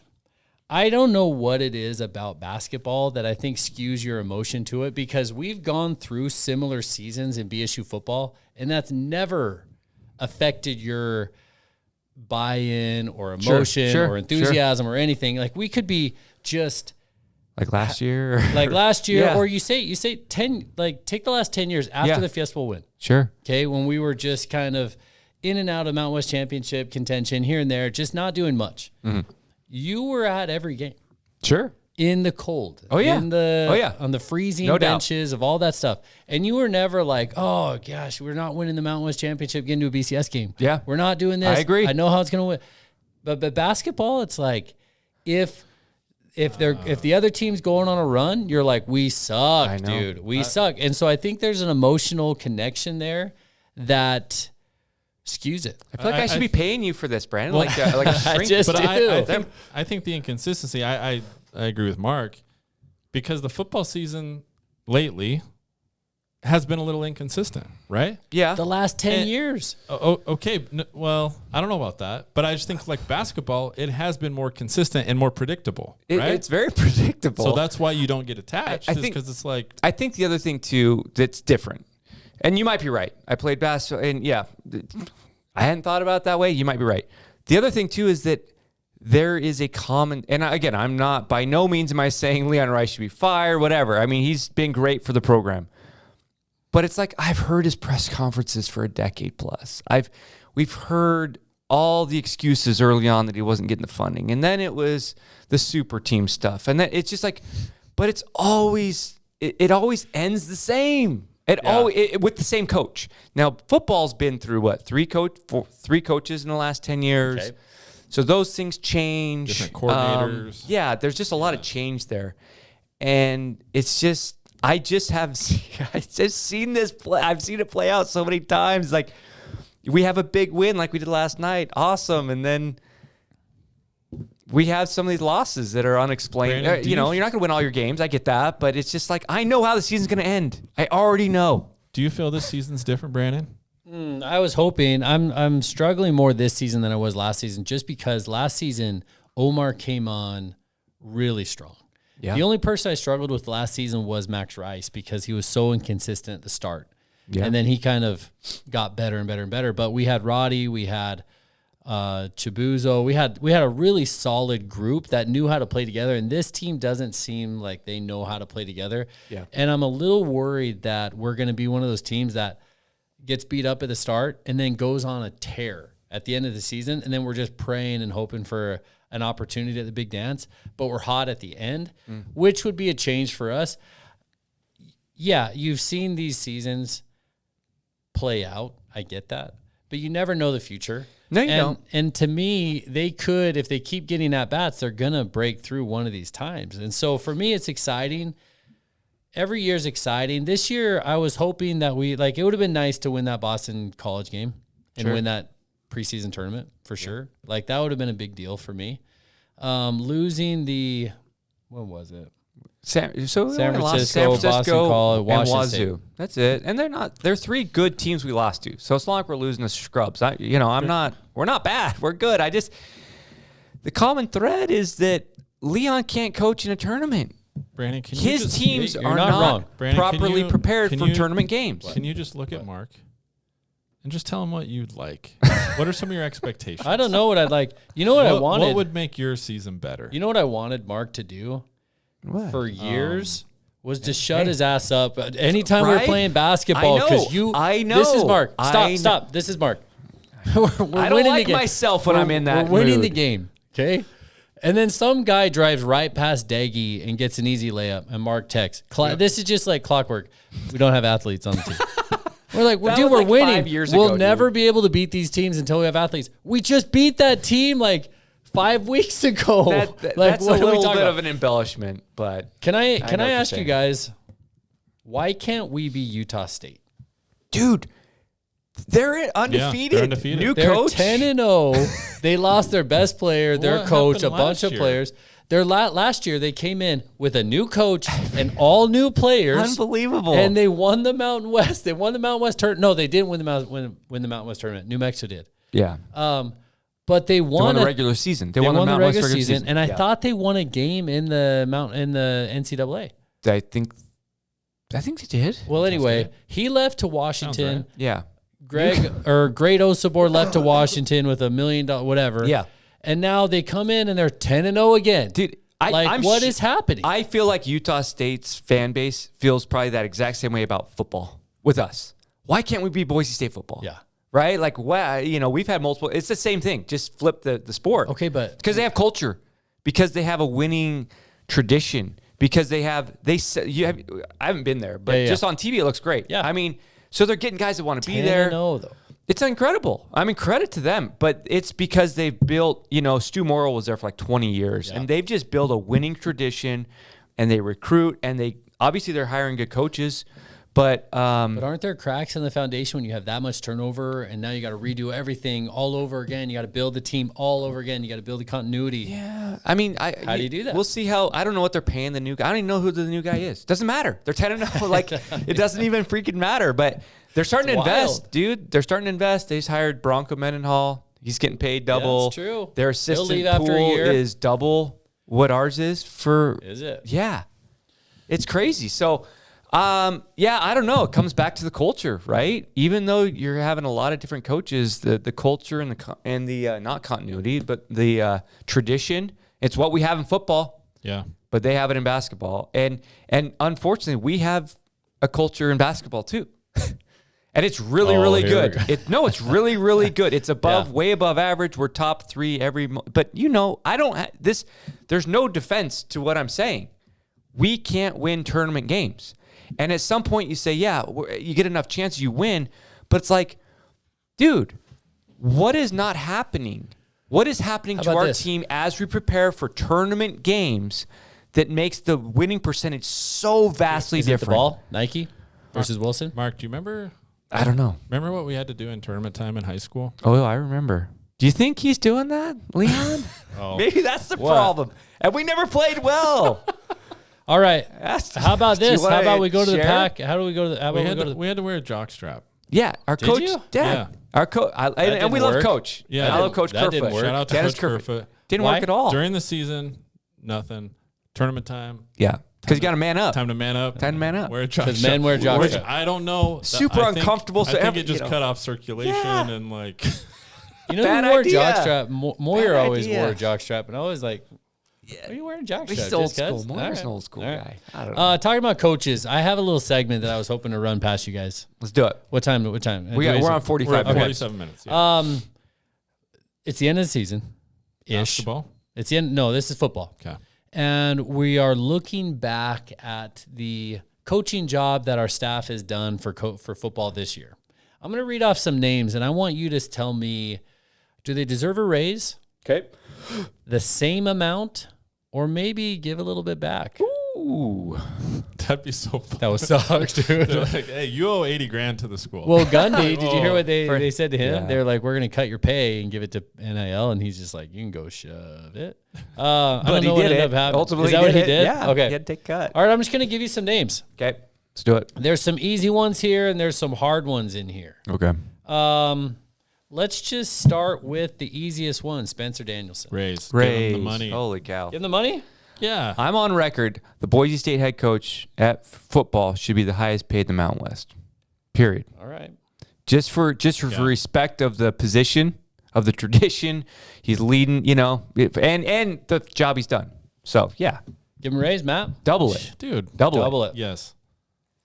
I don't know what it is about basketball that I think skews your emotion to it, because we've gone through similar seasons in BSU football, and that's never affected your buy-in or emotion or enthusiasm or anything. Like, we could be just like last year, or you say 10, like take the last 10 years after the Fiesta Bowl win. Sure. Okay. When we were just kind of in and out of Mountain West Championship contention here and there, just not doing much. Mm-hmm. You were at every game. Sure. In the cold. Oh, yeah. On the freezing No benches of all that stuff. And you were never like, oh, gosh, we're not winning the Mountain West Championship, getting to a BCS game. Yeah. We're not doing this. I agree. I know how it's going to win. But basketball, it's like, if the other team's going on a run, you're like, we suck, dude. We suck. And so I think there's an emotional connection there that skews it. I feel like I should be paying you for this, Brandon. Well, like a shrink. I think the inconsistency, I agree with Mark, because the football season lately has been a little inconsistent, right? Yeah. The last 10 years. Okay. Well, I don't know about that, but I just think like basketball, it has been more consistent and more predictable, right? It's very predictable. So that's why you don't get attached, because it's like... I think the other thing, too, that's different, and you might be right. I played basketball, and I hadn't thought about it that way. You might be right. The other thing, too, is that there is a common, and again, I'm not, by no means am I saying Leon Rice should be fired, whatever. I mean, he's been great for the program. But it's like, I've heard his press conferences for a decade plus. We've heard all the excuses early on that he wasn't getting the funding. And then it was the super team stuff. And then it's just like, but it's always, it always ends the same. With the same coach. Now, football's been through three coaches in the last 10 years. Okay. So those things change. Different coordinators. There's just a lot of change there. And it's just, I just seen this play. I've seen it play out so many times. Like, we have a big win like we did last night. Awesome. And then we have some of these losses that are unexplained. Brandon, you're not going to win all your games. I get that. But it's just like, I know how the season's going to end. I already know. Do you feel this season's different, Brandon? I was hoping. I'm struggling more this season than I was last season, just because last season Omar came on really strong. Yeah. The only person I struggled with last season was Max Rice, because he was so inconsistent at the start. Yeah. And then he kind of got better and better and better. But we had Roddy, we had Chibuzo. We had a really solid group that knew how to play together. And this team doesn't seem like they know how to play together. Yeah. And I'm a little worried that we're going to be one of those teams that gets beat up at the start and then goes on a tear at the end of the season. And then we're just praying and hoping for an opportunity at the big dance, but we're hot at the end, which would be a change for us. Yeah, you've seen these seasons play out. I get that, but you never know the future. No, you don't. And to me, they could, if they keep getting at bats, they're going to break through one of these times. And so for me, it's exciting. Every year's exciting. This year, I was hoping that it would have been nice to win that Boston College game and win that preseason tournament for sure. Like, that would have been a big deal for me. Losing what was it? San Francisco, Boston College, Washington and Wazoo. That's it. And they're three good teams we lost to. So it's not like we're losing the scrubs. We're not bad. We're good. The common thread is that Leon can't coach in a tournament. Brandon, his teams are not Brandon, properly prepared for tournament games. Can you just look at Mark and just tell him what you'd like? What are some of your expectations? I don't know what I'd like. You know what I wanted? What would make your season better? You know what I wanted Mark to do for years was to shut his ass up anytime we were playing basketball. I know. This is Mark. Stop. This is Mark. we're I don't like myself when I'm in that We're winning mood. the game, okay? And then some guy drives right past Deggy and gets an easy layup, and Mark texts. This is just like clockwork. We don't have athletes on the team. We're like, dude, we're winning. 5 years we'll ago, never be able to beat these teams until we have athletes. We just beat that team like 5 weeks ago. That's a little bit of an embellishment, but can I ask you guys, why can't we be Utah State? Dude, They're undefeated. they're undefeated. New They're coach. 10-0. They lost their best player, their What coach, a happened bunch last of year? players. Their last year, they came in with a new coach and all new players. Unbelievable. And they won the Mountain West. They won the Mountain West tournament. No, they didn't win the Mountain West tournament. New Mexico did. Yeah. But they won the regular season. They won the regular Mountain West season. And I thought they won a game in the NCAA. I think they did. Well, anyway, he left to Washington. right. Yeah. Great Osabor left to Washington with $1 million, whatever. Yeah. And now they come in and they're 10-0 again. Dude, what is happening? I feel like Utah State's fan base feels probably that exact same way about football with us. Why can't we be Boise State football? Yeah. Right? Like, we've had multiple. It's the same thing. Just flip the sport. Okay, but because they have culture, because they have a winning tradition, because I haven't been there, but just on TV it looks great. Yeah. I mean, so they're getting guys that want to be 10-0 there. though. It's incredible. I mean, credit to them, but it's because they've built, Stu Morrill was there for like 20 years, and they've just built a winning tradition, and they recruit, and they're hiring good coaches, but aren't there cracks in the foundation when you have that much turnover, and now you got to redo everything all over again? You got to build the team all over again. You got to build the continuity. yeah, I mean, How do you do that? We'll see how. I don't know what they're paying the new guy. I don't even know who the new guy is. Doesn't matter. They're 10-0. Like it doesn't even freaking matter. But they're starting to invest, wild. dude. They're starting to invest. They just hired Bronco Mendenhall. He's getting paid double. that's true. Their He'll assistant leave after a pool year. is double what ours is for. Is it? Yeah, it's crazy. So, I don't know. It comes back to the culture, right? Even though you're having a lot of different coaches, the culture and the not continuity, but the tradition. It's what we have in football. Yeah. But they have it in basketball, and unfortunately, we have a culture in basketball too. And it's really, really good. It's really, really good. It's way above average. We're top 3 but there's no defense to what I'm saying. We can't win tournament games. And at some point you say, you get enough chances, you win. But it's like, dude, what is not happening? What is happening to our team as we prepare for tournament games that makes the winning percentage so vastly different? The ball, Nike versus Wilson? Mark, do you remember? I don't know. Remember what we had to do in tournament time in high school? Oh, I remember. Do you think he's doing that, Leon? Maybe that's the problem. And we never played well. All right. How about this? How about we go to the share? pack? How do we go to the? We had to wear a jockstrap. Yeah, our coach, you? Dad. Yeah. Our coach, and we love work. Coach. Yeah, I love Coach that didn't Kerfoot. work. Shout out to Dennis Coach Kerfoot. Kerfoot. Didn't Why? work at all. During the season, nothing. Tournament time, Yeah, because you got to man up. time to man up. Time to man up. Wear a jockstrap. Because men wear jockstrap. Which I don't know. Super I think- uncomfortable, so I think every- it just you know. cut off circulation Yeah. and like. You know Bad who wore idea. jockstrap? Moyer Bad always idea. wore a jockstrap, and I was like, "Are you wearing jockstrap?" He's old just 'cause? school. All Moyer's right. an old school All guy. right. I don't know. Talking about coaches, I have a little segment that I was hoping to run past you guys. Let's do it. What time? We're on We're 45 at minutes. 47 minutes. Yeah. It's the end of the season. Ish. Basketball. It's the end. No, this is football. Okay. And we are looking back at the coaching job that our staff has done for football this year. I'm going to read off some names, and I want you to tell me, do they deserve a raise? Okay. The same amount, or maybe give a little bit back? Ooh. That'd be so fun. That was sucks, They're dude. like, hey, you owe $80,000 to the school. Well, Gundy, did you hear what For- they said to him? Yeah. They're like, we're going to cut your pay and give it to NIL, and he's just like, you can go shove it. I don't know what ended up happening. Ultimately, Is that what he it. did? Yeah. Okay. He had to take a cut. All right, I'm just going to give you some names. Okay. Let's do it. There's some easy ones here, and there's some hard ones in here. Okay. Let's just start with the easiest one, Spencer Danielson. Raise. Give him the money. Holy cow. Give him the money? Yeah. I'm on record. The Boise State head coach at football should be the highest paid in the Mountain West. Period. All right. Just for respect of the position, of the tradition, he's leading. And the job he's done. So yeah, Give him a raise, Matt. double it, Dude. double it, Yes.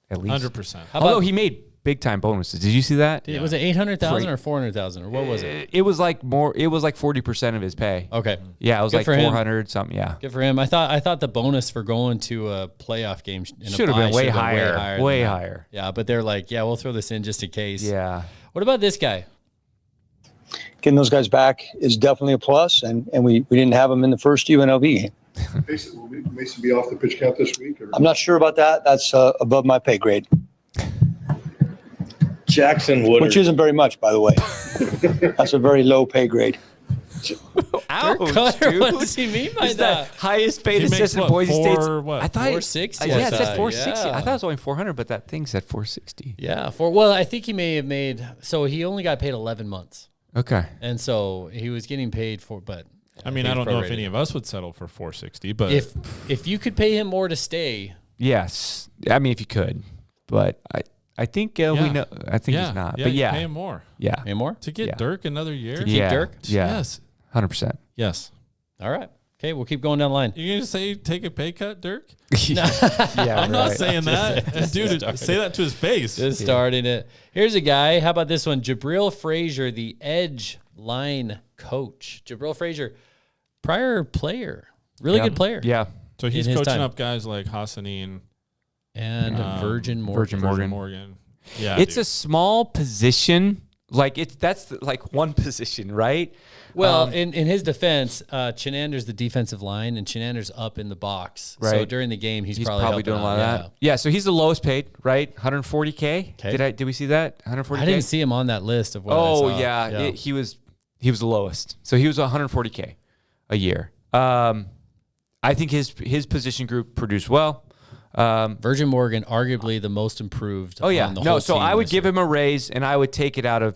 at least 100%. How Although about, he made big time bonuses. Did you see that? was it 800,000 or 400,000 or what was it? It was like more. It was like 40% of his pay. Okay. Yeah, it was Good like for him. 400 something. Yeah, Good for him. I thought the bonus for going to a playoff game in a should have bye been way should've higher. than Way that. higher. Yeah, but they're like, yeah, we'll throw this in just in case. Yeah. What about this guy? Getting those guys back is definitely a plus, and we didn't have them in the first UNLV game. Will Mason be off the pitch count this week? Or? I'm not sure about that. That's above my pay grade. Jackson Woodard. Which isn't very much, by the way. That's a very low pay grade. Ouch, dude. What does he mean by Is that? highest paid He makes assistant what, Boise State? what? I thought 460. Yeah, I it said thought, 460. yeah. I thought it was only 400, but that thing said 460. Yeah. Well, I think he may have made. So he only got paid 11 months, Okay. and so he was getting paid for. But I mean, I don't know if any of us would settle for 460, but if you could pay him more to stay, Yes. I mean, if you could, but I think we know. I think he's not. Yeah, but you yeah, pay him more pay him more. to get Dirk another year. To keep Dirk? Yeah. Yes, 100%. yes. All right. Okay, we'll keep going down the line. You're gonna say take a pay cut, Dirk? Yeah, I'm not right. saying that, dude. Say that to his face. Just starting it. Here's a guy. How about this one? Jabril Frazier, the edge line coach. Jabril Frazier, prior player, really good player. Yeah. So he's in his coaching time. up guys like Hassanin, And Virgin Morgan. Virgin Morgan. Yeah, It's dude. a small position. Like that's like one position, right? Well, in his defense, Chenander's the defensive line, and Chenander's up in the box. So Right. during the game, he's probably helping doing a lot out, of that. Yeah. So he's the lowest paid, right? 140K. Okay. Did we see that? 140K. I didn't see him on that list of what I Oh saw. yeah, he was the lowest. So he was 140K a year. I think his position group produced well. Virgin Morgan, arguably the most improved. Oh yeah, on the no. whole So team I would this give year. him a raise, and I would take it out of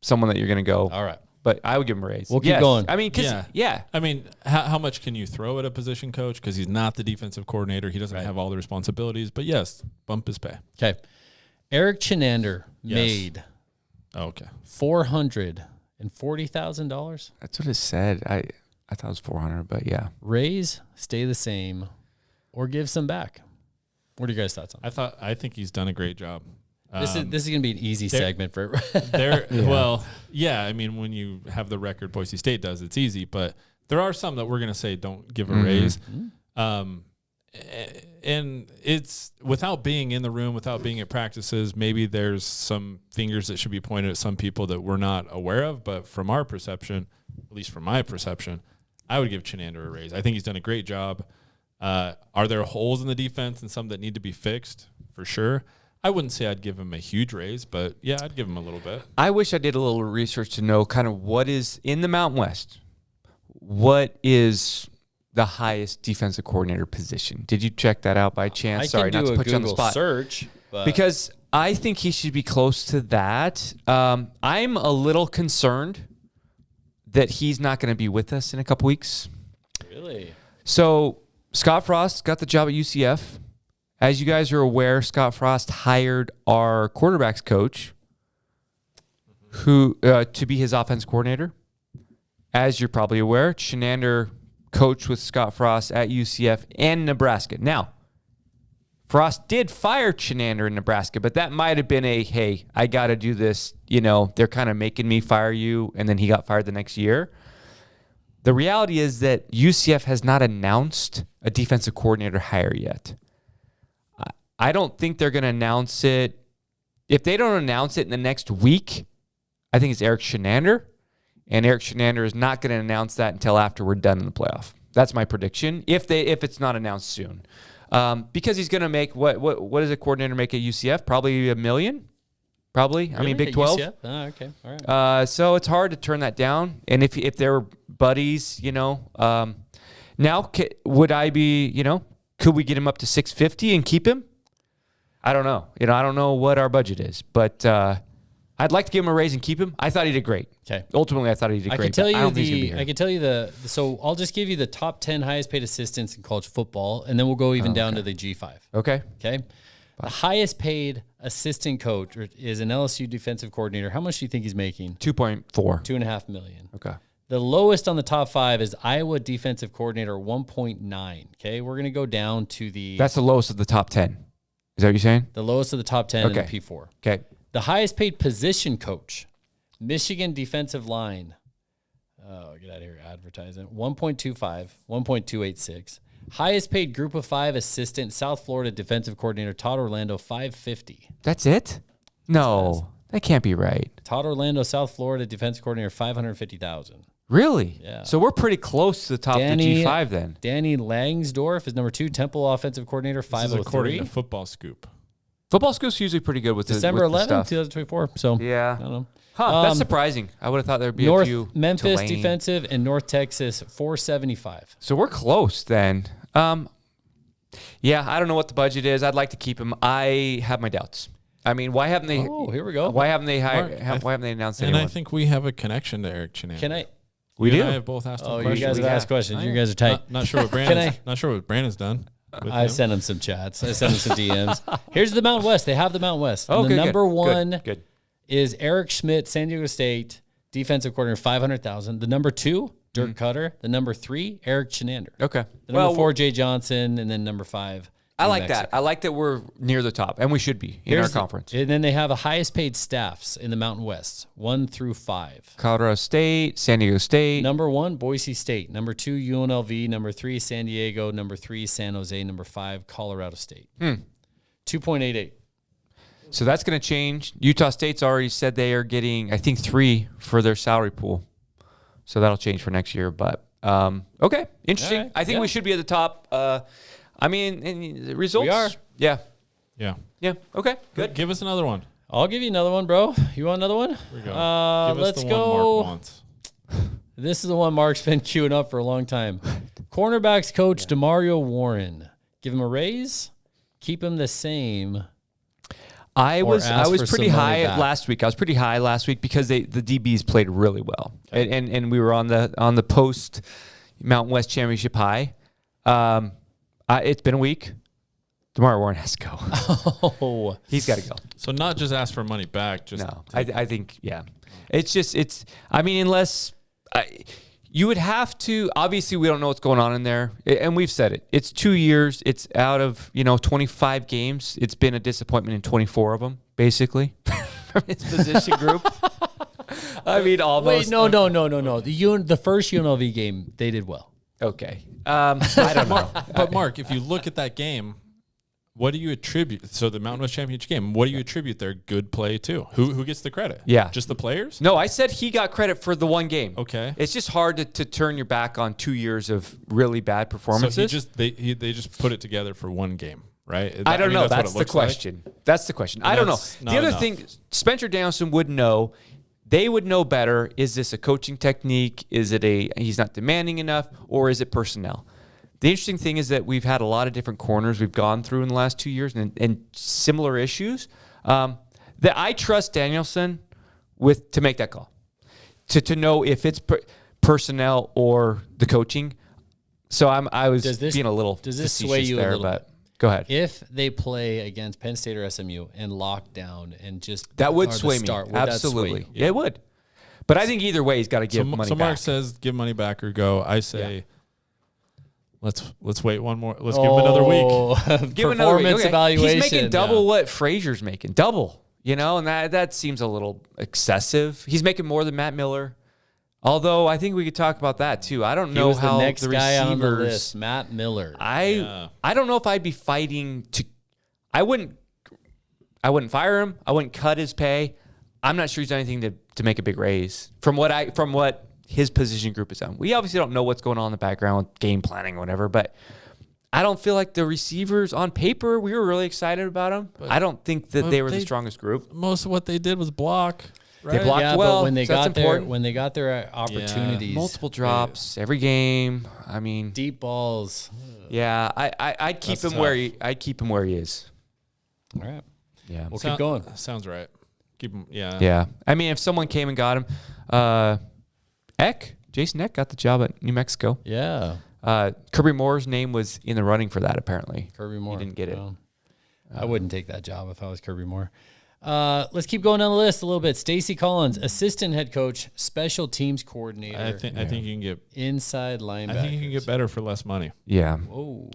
someone that you're going to go. All right. But I would give him a raise. We'll keep going. I mean, because yeah. I mean, how much can you throw at a position coach? Because he's not the defensive coordinator. He doesn't have all the responsibilities. But yes, bump his pay. Okay. Eric Chenander made Okay. $440,000. That's what it said. I thought it was 400, but yeah. Raise, stay the same, or give some back. What are you guys' thoughts on that? I think he's done a great job. This is going to be an easy segment for Well, yeah. I mean, when you have the record Boise State does, it's easy. But there are some that we're going to say don't give a raise. And it's without being in the room, without being at practices, maybe there's some fingers that should be pointed at some people that we're not aware of. But from our perception, at least from my perception, I would give Chenander a raise. I think he's done a great job. Are there holes in the defense and some that need to be fixed? For sure. I wouldn't say I'd give him a huge raise, but yeah, I'd give him a little bit. I wish I did a little research to know kind of what is in the Mountain West. What is the highest defensive coordinator position? Did you check that out by chance? I Sorry, can not do to a put you on the Google spot. search. But Because I think he should be close to that. I'm a little concerned that he's not going to be with us in a couple weeks. really? So Scott Frost got the job at UCF. As you guys are aware, Scott Frost hired our quarterbacks coach who to be his offense coordinator. As you're probably aware, Chenander coached with Scott Frost at UCF and Nebraska. Now, Frost did fire Chenander in Nebraska, but that might have been hey, I got to do this. You know, they're kind of making me fire you, and then he got fired the next year. The reality is that UCF has not announced a defensive coordinator hire yet. I don't think they're going to announce it. If they don't announce it in the next week, I think it's Eric Chenander. And Eric Chenander is not going to announce that until after we're done in the playoff. That's my prediction. If it's not announced soon, because he's going to make what does a coordinator make at UCF? Probably $1 million. Probably. Really? I mean, Big At 12. UCF? Oh, okay. All right. So it's hard to turn that down. And if they're buddies, now would I be, could we get him up to 650 and keep him? I don't know. I don't know what our budget is, but I'd like to give him a raise and keep him. I thought he did great. Okay. Ultimately, I thought he did great. I can tell but I don't think he's gonna be here. I can tell you so I'll just give you the top 10 highest paid assistants in college football, and then we'll go even down to the G5. Okay. Okay. The highest paid assistant coach is an LSU defensive coordinator. How much do you think he's making? 2.4. $2.5 million. Okay. The lowest on the top 5 is Iowa defensive coordinator, 1.9. Okay. We're going to go down to That's the lowest of the top 10. Is that what you're saying? the lowest of the top 10 in Okay. the P4. Okay. The highest paid position coach, Michigan defensive line. Oh, get out of here, advertising. 1.25, 1.286. Highest paid group of 5 assistant, South Florida defensive coordinator, Todd Orlando, 550. That's it? No, that can't be right. Todd Orlando, South Florida defensive coordinator, 550,000. Really? Yeah. So we're pretty close to the top of the G5 then. Danny Langsdorff is number 2, Temple offensive coordinator, This is according 503. to Football Scoop. Football school's usually pretty good with December with the 11th, stuff. 2024. So Yeah. I don't know. That's surprising. I would have thought there'd be North a few. Memphis Tulane. defensive and North Texas 475. So we're close then. Yeah, I don't know what the budget is. I'd like to keep him. I have my doubts. I mean, why haven't they? Oh, here we go. Why haven't they hired? Mark, Why haven't they announced And anyone? I think we have a connection to Eric Chenander. Can I? We You do. and I have both asked him Oh, you questions. guys have asked questions. You guys are tight. Not sure what Brandon's done. with I him. sent him some chats. I sent him some DMs. Here's the Mountain West. They have the Mountain West. Oh, And good, the number good, one good. is Eric Schmidt, San Diego State, defensive coordinator, 500,000. The number 2, Dirk Cutter. The number 3, Eric Chenander. Okay. The number 4, Jay Johnson, and then number 5. I like that. I like that we're near the top, and we should be in our conference. And then they have the highest paid staffs in the Mountain West, 1 through 5. Colorado State, San Diego State. Number 1, Boise State. Number 2, UNLV. Number 3, San Diego. Number 3, San Jose. Number 5, Colorado State. 2.88. So that's going to change. Utah State's already said they are getting, I think, 3 for their salary pool. So that'll change for next year. But okay, interesting. Right, I think we should be at the top. I mean, and the results. We are. Yeah. Yeah. Yeah. Okay. Good. Give us another one. I'll give you another one, bro. You want another one? Here we go. Give us Let's the go. one Mark wants. This is the one Mark's been queuing up for a long time. Cornerbacks coach DeMario Warren. Give him a raise. Keep him the same. I was ask for pretty some money high back. last week. I was pretty high last week because the DBs played really well, and we were on the post Mountain West Championship high. It's been a week. DeMario Warren has to go. Oh, He's got to go. So not just ask for money back. Just No, I think it's. I mean, unless you would have to. Obviously, we don't know what's going on in there, and we've said it. It's 2 years. It's out of 25 games. It's been a disappointment in 24 of them, basically, from his position group. I mean, almost. wait, no. The first UNLV game, they did well. Okay. I don't know. But Mark, if you look at that game, what do you attribute? So the Mountain West Championship game, what do you attribute their good play to? Who gets the credit? Yeah. Just the players? No, I said he got credit for the one game. Okay. It's just hard to turn your back on 2 years of really bad performances. So they just put it together for one game, right? I don't know. That's what That's it the looks like. question. That's the question. I don't know. that's not The other enough. thing, Spencer Danielson would know. They would know better. Is this a coaching technique? Is it he's not demanding enough, or is it personnel? The interesting thing is that we've had a lot of different corners we've gone through in the last 2 years and similar issues. That I trust Danielson to make that call, to know if it's personnel or the coaching. So I was being a little does this facetious sway you there, a little but bit? Go ahead. If they play against Penn State or SMU and lock down and just That would are the sway me. start, would that sway Absolutely. you? Yeah, it would. But I think either way, he's got to give money so back. Mark says give money back or go. I say let's wait one more. Let's give him another week. Give him another week. Performance Okay. evaluation. He's making double what Frazier's making. Double. And that seems a little excessive. He's making more than Matt Miller. Although I think we could talk about that too. I don't He know was how the next the guy on the receivers. list, Matt Miller. I don't know if I'd be fighting to. I wouldn't fire him. I wouldn't cut his pay. I'm not sure he's done anything to make a big raise from what his position group is on. We obviously don't know what's going on in the background, game planning, or whatever. But I don't feel like the receivers on paper we were really excited about them. I don't think that they were the strongest group. Most of what they did was block. Right? They blocked yeah, well. but when they so that's got there, important. when they got their opportunities, Multiple drops every game. I mean, deep balls. yeah, I'd keep That's him where he is. All right, Yeah, we'll keep going. Sounds right. Keep him. Yeah. yeah. I mean, if someone came and got him, Jason Eck got the job at New Mexico. Yeah, Kirby Moore's name was in the running for that. Apparently, Kirby Moore. He didn't get it. Well, I wouldn't take that job if I was Kirby Moore. Let's keep going down the list a little bit. Stacy Collins, assistant head coach, special teams coordinator. I think you can get. Inside linebacker. I think you can get better for less money. Yeah. Whoa.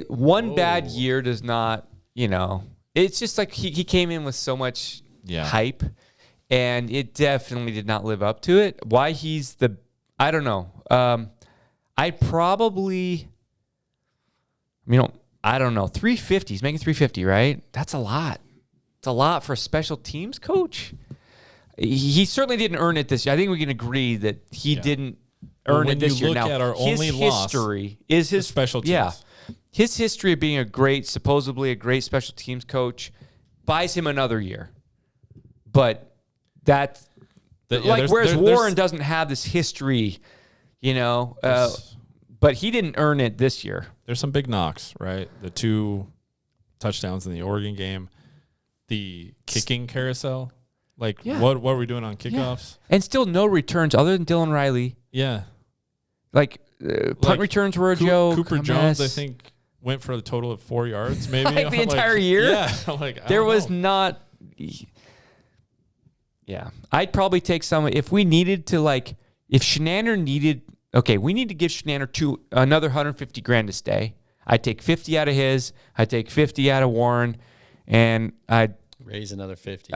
One bad year does not. It's just like he came in with so much hype, and it definitely did not live up to it. Why he's I don't know. I don't know. 350. He's making 350, right? That's a lot. It's a lot for a special teams coach. He certainly didn't earn it this year. I think we can agree that he didn't earn it this year. When you look at our his only loss, history is his special teams. Yeah. his history of being supposedly a great special teams coach buys him another year. But whereas Warren doesn't have this history, but he didn't earn it this year. There's some big knocks, right? The 2 touchdowns in the Oregon game, the kicking carousel. Like, what were we doing on kickoffs? And still no returns other than Dylan Riley. Yeah. Like, punt returns were a joke. Cooper Jones, I think, went for a total of 4 yards, maybe. Like the entire year? Yeah. There was not... Yeah. I'd probably take if we needed to, if Shenander needed... Okay, we need to give Shenander another $150,000 to stay. I'd take 50 out of his. I'd take 50 out of Warren. And I'd... Raise another 50.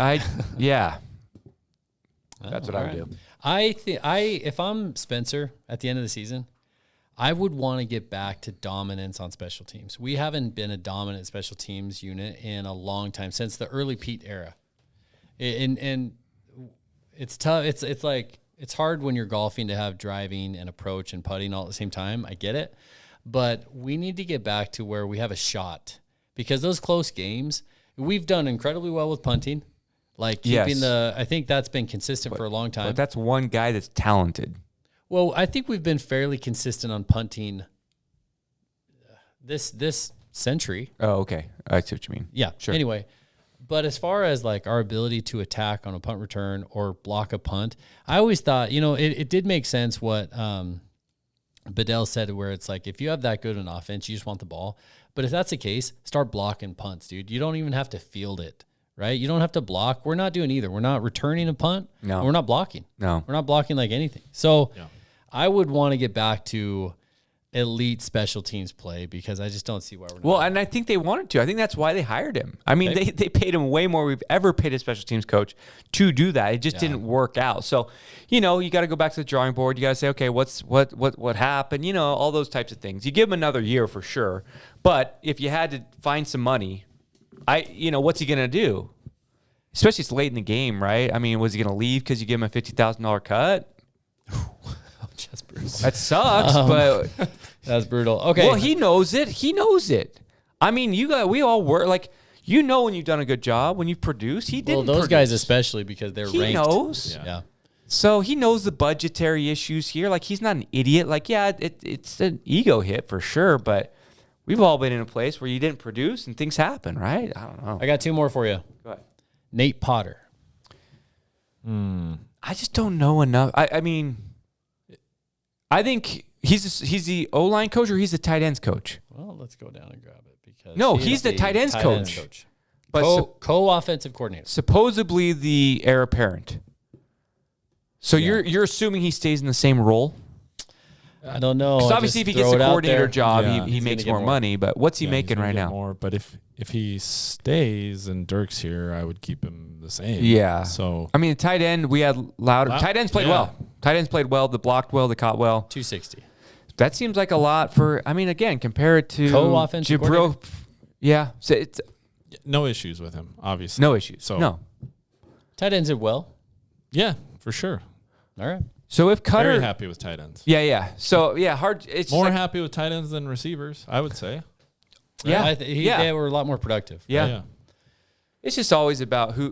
Yeah. That's what I would do. If I'm Spencer at the end of the season, I would want to get back to dominance on special teams. We haven't been a dominant special teams unit in a long time, since the early Pete era. And it's tough. It's hard when you're golfing to have driving and approach and putting all at the same time. I get it. But we need to get back to where we have a shot, because those close games, we've done incredibly well with punting. Keeping I think that's been consistent for a long time. But that's one guy that's talented. Well, I think we've been fairly consistent on punting this century. Oh, okay. I see what you mean. Yeah. Sure. Anyway, but as far as our ability to attack on a punt return or block a punt, I always thought, it did make sense what Bedell said, where it's if you have that good an offense, you just want the ball. But if that's the case, start blocking punts, dude. You don't even have to field it, right? You don't have to block. We're not doing either. We're not returning a punt. No. And we're not blocking. No. We're not blocking anything. So I would want to get back to elite special teams play, because I just don't see why we're not. Well, and I think they wanted to. I think that's why they hired him. I mean, they paid him way more we've ever paid a special teams coach to do that. It just didn't work out. So, you got to go back to the drawing board. You got to say, okay, what happened? All those types of things. You give him another year for sure. But if you had to find some money, what's he going to do? Especially it's late in the game, right? I mean, was he going to leave because you give him a $50,000 cut? That's brutal. That sucks, but that's brutal. Okay. Well, he knows it. I mean, we all work when you've done a good job, when you've produced. He didn't. Well, those guys especially, because they're ranked. He knows. Yeah. So he knows the budgetary issues here. He's not an idiot. It's an ego hit for sure, but we've all been in a place where you didn't produce and things happen, right? I don't know. I got 2 more for you. Go ahead. Nate Potter. I just don't know enough. I mean, I think he's the O-line coach, or he's the tight ends coach. Well, let's go down and grab it, because he's the tight ends coach. But co-offensive coordinator. Supposedly the heir apparent. So you're assuming he stays in the same role? I don't know. Because obviously, if he gets a coordinator job, he makes more money. But what's he making right now? More. But if he stays and Dirk's here, I would keep him the same. Yeah. So I mean, tight end, we had Louder. Tight ends played well. Tight ends played well. They blocked well. They caught well. 260. That seems like a lot for. I mean, again, compare it to co-offensive coordinator. Yeah. So it's no issues with him, obviously. No issues. So no. Tight ends did well. Yeah, for sure. All right. So if Cutter, very happy with tight ends. Yeah. So hard. It's more happy with tight ends than receivers, I would say. Yeah, they were a lot more productive. Yeah. It's just always about who,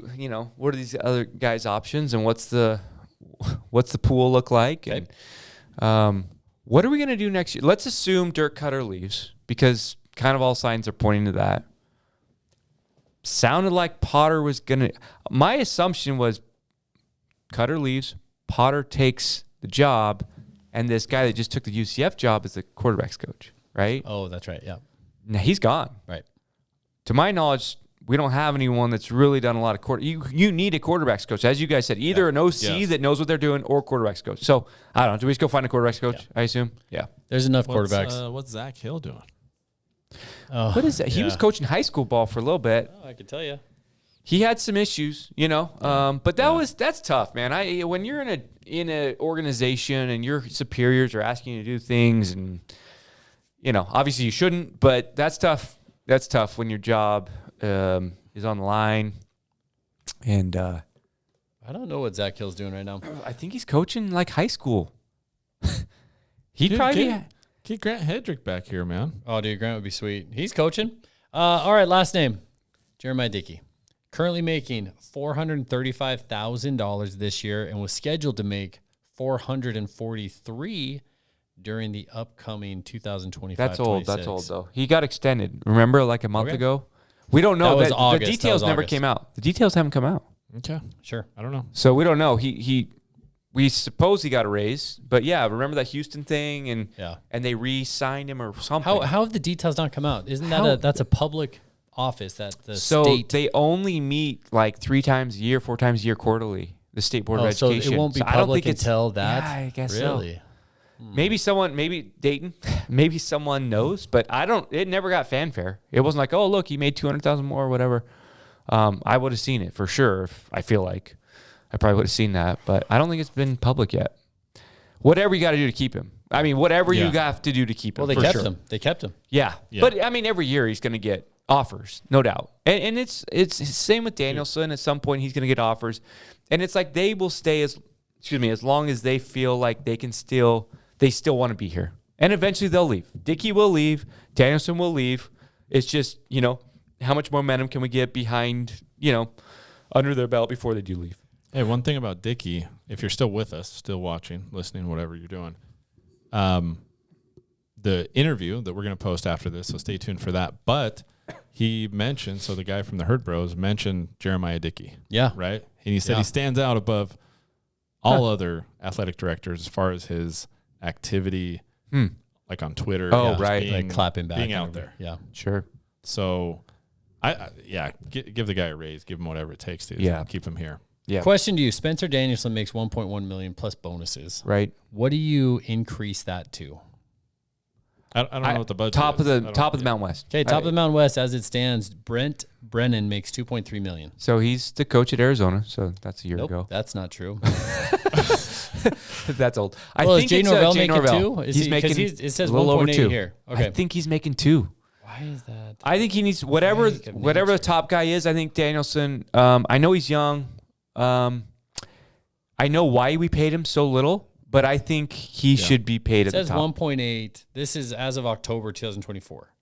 what are these other guys' options, and what's the pool look like, okay. And what are we going to do next year? Let's assume Dirk Cutter leaves, because kind of all signs are pointing to that. Sounded like Potter was going to. My assumption was Cutter leaves, Potter takes the job, and this guy that just took the UCF job is the quarterback's coach, right? Oh, that's right. Yeah. Now he's gone. Right. To my knowledge, we don't have anyone that's really done a lot of You need a quarterback's coach, as you guys said, either an OC that knows what they're doing or quarterback's coach. So I don't know. Do we just go find a quarterback's coach? I assume. Yeah. There's enough quarterbacks. What's Zach Hill doing? Oh, what is that? He was coaching high school ball for a little bit. Oh, I could tell you. He had some issues, but that's tough, man. When you're in a organization and your superiors are asking you to do things, and obviously you shouldn't, but that's tough. That's tough when your job is on the line. And I don't know what Zach Hill's doing right now. I think he's coaching higk high school. Give Get Grant Hedrick back here, man. Oh, dude, Grant would be sweet. He's coaching. All right, last name, Jeremiah Dickey. Currently making $435,000 this year and was scheduled to make $443,000 during the upcoming 2025. That's old. That's old, though. He got extended. Remember, like a month ago? We don't know. That was the August. details never came out. The details haven't come out. Okay. Sure. I don't know. So we don't know. We suppose he got a raise, but yeah, remember that Houston thing, and they re-signed him or something. How have the details not come out? Isn't that that's a public office that the state? So they only meet like 3 times a year, 4 times a year quarterly. The State Board of Education. So it won't be public until that. Yeah, I guess really. So. Maybe Dayton, maybe someone knows, but it never got fanfare. It wasn't like, oh, look, he made 200,000 more or whatever. I would have seen it for sure. I feel like I probably would have seen that, but I don't think it's been public yet. Whatever you got to do to keep him. I mean, whatever you have to do to keep him. Well, they kept him. They kept him. Yeah. But I mean, every year he's going to get offers, no doubt. And it's same with Danielson. At some point, he's going to get offers, and it's like they will stay as long as they feel like they still want to be here. And eventually they'll leave. Dickey will leave. Danielson will leave. It's just, how much momentum can we get behind, under their belt before they do leave? Hey, one thing about Dickey, if you're still with us, still watching, listening, whatever you're doing, the interview that we're going to post after this, so stay tuned for that. But he mentioned, so the guy from the Herd Bros mentioned Jeremiah Dickey. Yeah. Right? And he said he stands out above all other athletic directors as far as his activity, like on Twitter. Oh, right. Being, like clapping back. being out there. Yeah. Sure. So, give the guy a raise. Give him whatever it takes to keep him here. Yeah. Question to you. Spencer Danielson makes $1.1 million plus bonuses. Right. What do you increase that to? I don't know what the budget top is. of the Mountain West. Okay, top of the Mountain West as it stands, Brent Brennan makes $2.3 million. So he's the coach at Arizona, so that's a year ago. That's not true. That's old. Well, is Jay Norvell making $2? He's making it says a little over 1.8 $2 here. Okay. I think he's making $2. Why is that? I think he needs whatever the top guy is. I think Danielson. I know he's young. I know why we paid him so little, but I think he should be paid at the top. It says 1.8. This is as of October 2024.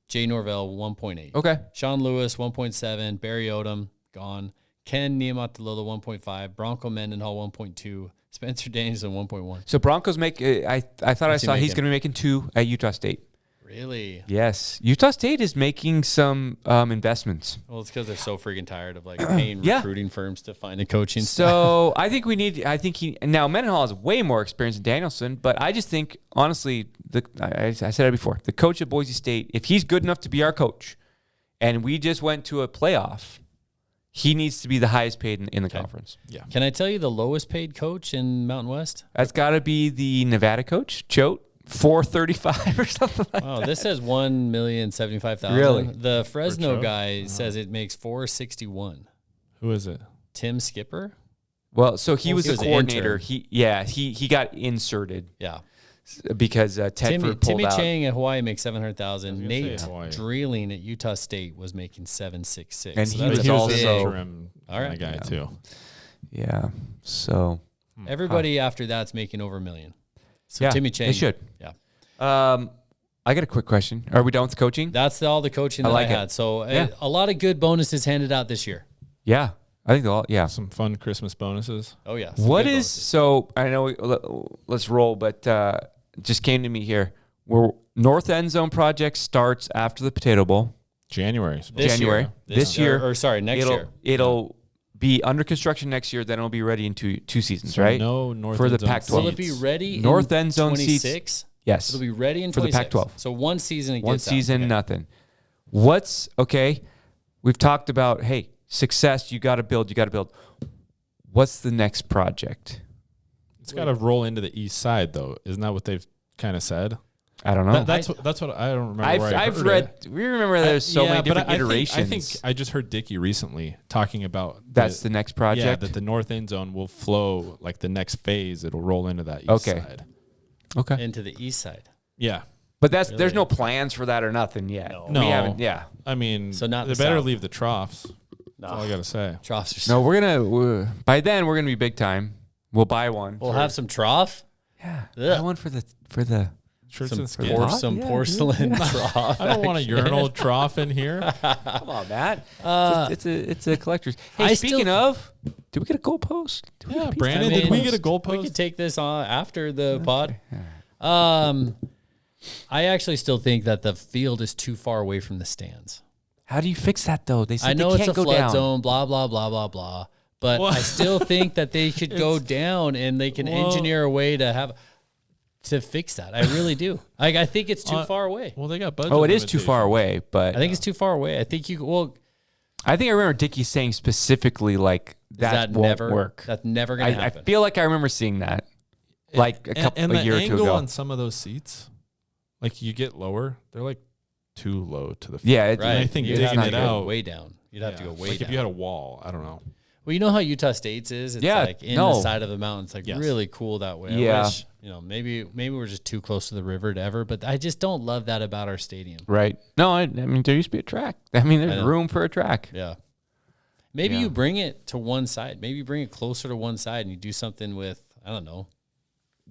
Jay Norvell, 1.8. Okay. Sean Lewis, 1.7. Barry Odom, gone. Ken Niumatalolo, 1.5. Bronco Mendenhall, 1.2. Spencer Danielson, 1.1. So Broncos make. I thought What's I saw he he's going to be making 2 at Utah State. Really? Yes, Utah State is making some investments. Well, it's because they're so freaking tired of paying recruiting firms to find a coaching staff. So I think now Mendenhall has way more experience than Danielson, but I just think honestly, I said it before, the coach at Boise State, if he's good enough to be our coach, and we just went to a playoff, he needs to be the highest paid in the conference. Yeah. Can I tell you the lowest paid coach in Mountain West? That's got to be the Nevada coach, Choate. 435 or something like that. Oh, this says $1,075,000. Really? The Fresno guy says it makes $461,000. Who is it? Tim Skipper? Well, so he was the an coordinator. intern. He got inserted. Yeah. Because Tedford pulled Timmy out. Chang at Hawaii makes $700,000. Nate Hawaii. at Utah State was making $766,000. And so he that's was a also big- interim All right. guy too. Yeah. So Everybody after that's making over $1 million. So yeah, Timmy Chang. they should. Yeah. I got a quick question. Are we done with the coaching? That's all the coaching that I had. So a lot of good bonuses handed out this year. Yeah. I think they're all, yeah. Some fun Christmas bonuses. Oh, yeah. What is, so I know, let's roll, but just came to me here. North End Zone project starts after the Potato Bowl. January. This year. Next year. It'll be under construction next year, then it'll be ready in two seasons, So right? no North For End the Zone Pac-12. Will it be ready North in End Zone 26? seats? Yes. It'll be ready in For the 26. Pac-12. So one season it One gets out. season, Okay. nothing. Okay, we've talked about, hey, success, you got to build. What's the next project? It's got to roll into the east side, though. Isn't that what they've kind of said? I don't know. That's what I don't remember. I've read. We remember there's so many different iterations. I think I just heard Dickey recently talking about that's the next project. Yeah, that the North End Zone will flow like the next phase. It'll roll into that east side. Okay. Into the east side. Yeah, but there's no plans for that or nothing yet. No, we haven't. Yeah. I mean, So not they the better south. leave the troughs. That's all I gotta say. Troughs are No, by then we're gonna be big time. We'll buy one. We'll have some trough. Yeah. Ugh. Buy one for the Shirts some, and skins. some porcelain trough. I don't want a urinal trough in here. Come on, Matt. It's a collector's. Hey, I speaking of, did we get a goalpost? Yeah, Brandon, did we get a goalpost? We could take this on after the pod. I actually still think that the field is too far away from the stands. How do you fix that though? They said I know they it's can't a go flood down. zone, blah blah blah blah blah. But I still think that they should go down, and they can engineer a way to fix that. I really do. I think it's too far away. Well, they got budget. Oh, it is too far away, but I think it's too far away. I think I think I remember Dickie saying specifically like that won't never work. That's never gonna happen. I feel like I remember seeing that like a year or two angle ago. on some of those seats, like you get lower, they're like too low to the front. Yeah, right. I think You'd digging have to it go out way down. You'd have to go way like down. if you had a wall, I don't know. Well, you know how Utah State's is? It's like in the side of the mountain. It's like really cool that way. Yeah. I wish, maybe we're just too close to the river to ever, but I just don't love that about our stadium. Right. No, I mean, there used to be a track. I mean, there's room for a track. Yeah. Maybe you bring it to one side. Maybe you bring it closer to one side and you do something with, I don't know.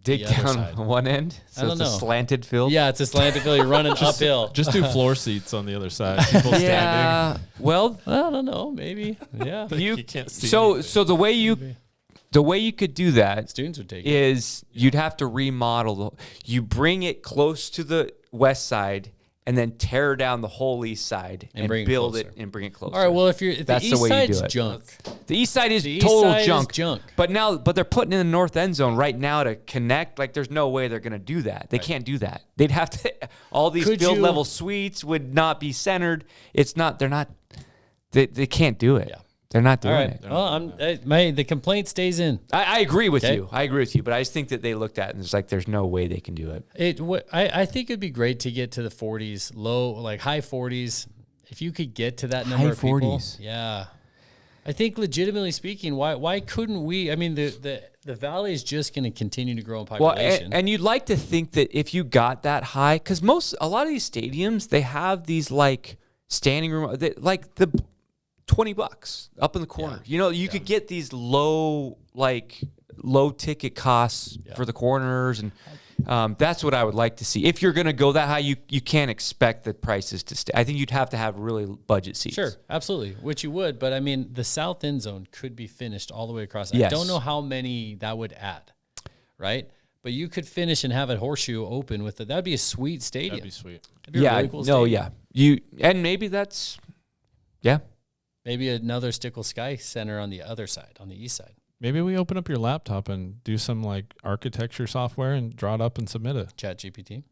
Dig down one end, so it's a slanted field. Yeah, it's a slanted field. You're running uphill. Just do floor seats on the other side. People standing. Well, I don't know. Maybe. Yeah. you can't see. So the way you could do that Students would take it. is you'd have to remodel. You bring it close to the west side and then tear down the whole east side and build it and bring it closer. All right. Well, if That's the the east way you do side's it. junk. The east side is The east total side is junk. junk. But they're putting in the north end zone right now to connect. Like, there's no way they're going to do that. They can't do that. They'd have to. All these field level suites would not be centered. It's not. They're not. They can't do it. Yeah. They're not doing All right. it. Well, the complaint stays in. I agree with you. I agree with you. But I just think that they looked at it and it's like there's no way they can do it. I think it'd be great to get to the 40s, high 40s. If you could get to that number of people, 40s. yeah. I think legitimately speaking, why couldn't we? I mean, the valley is just going to continue to grow in population. Well, and you'd like to think that if you got that high, because a lot of these stadiums, they have these like standing room, like the $20 up in the corner. Yeah. You could get these low ticket costs for the corners, and that's what I would like to see. If you're going to go that high, you can't expect the prices to stay. I think you'd have to have really budget seats. Sure, absolutely, which you would. But I mean, the south end zone could be finished all the way across. Yes. I don't know how many that would add, right? But you could finish and have a horseshoe open with it. That'd be a sweet stadium. That'd be sweet. That'd be a really cool stadium. And maybe that's Maybe another Stickle Sky Center on the other side, on the east side. Maybe we open up your laptop and do some like architecture software and draw it up and submit it. Chat GPT.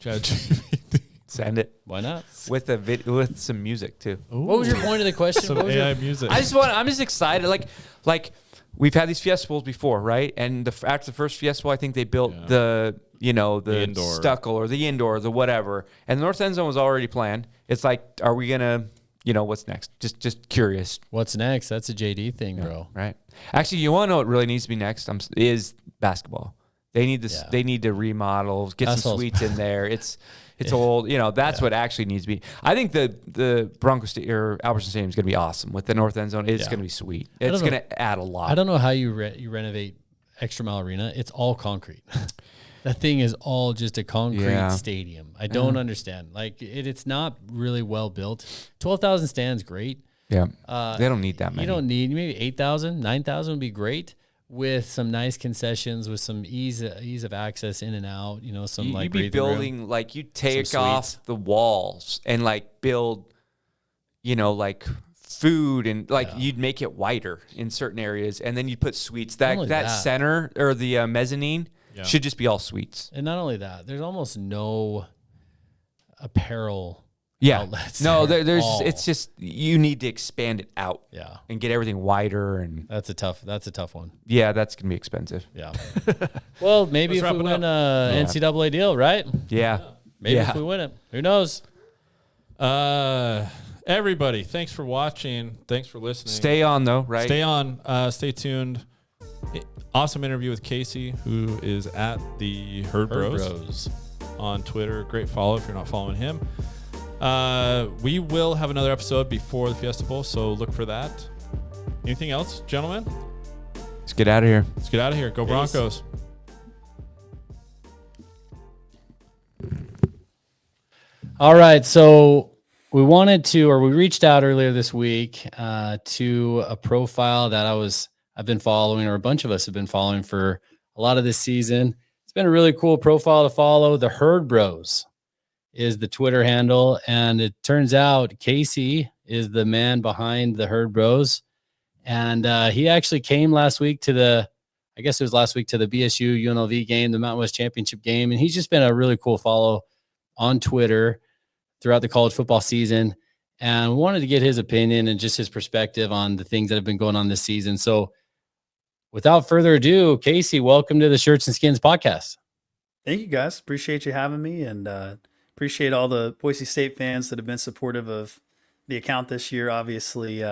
Send it. Why not? With with some music too. Ooh. What was your point of the question? Some What was AI music. I'm just excited. Like we've had these Fiesta Bowls before, right? And after the first Fiesta Bowl, I think they built the indoor stucco or the indoor, the whatever. And the north end zone was already planned. It's like, are we gonna, what's next? Just curious. What's next? That's a JD thing, bro. Right. Actually, you want to know what really needs to be next? Is basketball. They need this. Yeah. They need to remodel, get some Assholes. suites in there. It's old. That's what actually needs to be. I think the Broncos or Albertson Stadium is going to be awesome with the north end zone. It's going to be sweet. It's going to add a lot. I don't know how you renovate Extra Mile Arena. It's all concrete. That thing is all just a concrete stadium. I don't understand. Like it's not really well built. 12,000 stands, great. Yeah. They don't need that many. You don't need maybe 8,000, 9,000 would be great with some nice concessions, with some ease of access in and out. Some you'd be building room, like you take some off suites. the walls and like build, like food and like you'd make it wider in certain areas, and then you put suites. That center or the mezzanine should just be all suites. And not only that, there's almost no apparel. Yeah. outlets No, there at there's. all. It's just you need to expand it out. Yeah. And get everything wider, and That's a tough one. that's gonna be expensive. Yeah. Well, maybe Let's if we wrap it win a NCAA deal, right? Yeah. Maybe if we win it, who knows? Everybody, thanks for watching. Thanks for listening. Stay on though, right? Stay on. Stay tuned. Awesome interview with Casey, who is at the Herd Bros on Twitter. Great follow if you're not following him. We will have another episode before the Fiesta Bowl, so look for that. Anything else, gentlemen? Let's get out of here. Let's get out of here. Go Peace. Broncos. All right. So we reached out earlier this week to a profile that I've been following, or a bunch of us have been following for a lot of this season. It's been a really cool profile to follow. The Herd Bros is the Twitter handle. And it turns out Casey is the man behind the Herd Bros. And he actually came last week to the BSU UNLV game, the Mountain West Championship game. And he's just been a really cool follow on Twitter throughout the college football season. And we wanted to get his opinion and just his perspective on the things that have been going on this season. So without further ado, Casey, welcome to the Shirts and Skins podcast. Thank you, guys. Appreciate you having me, and appreciate all the Boise State fans that have been supportive of the account this year. Obviously,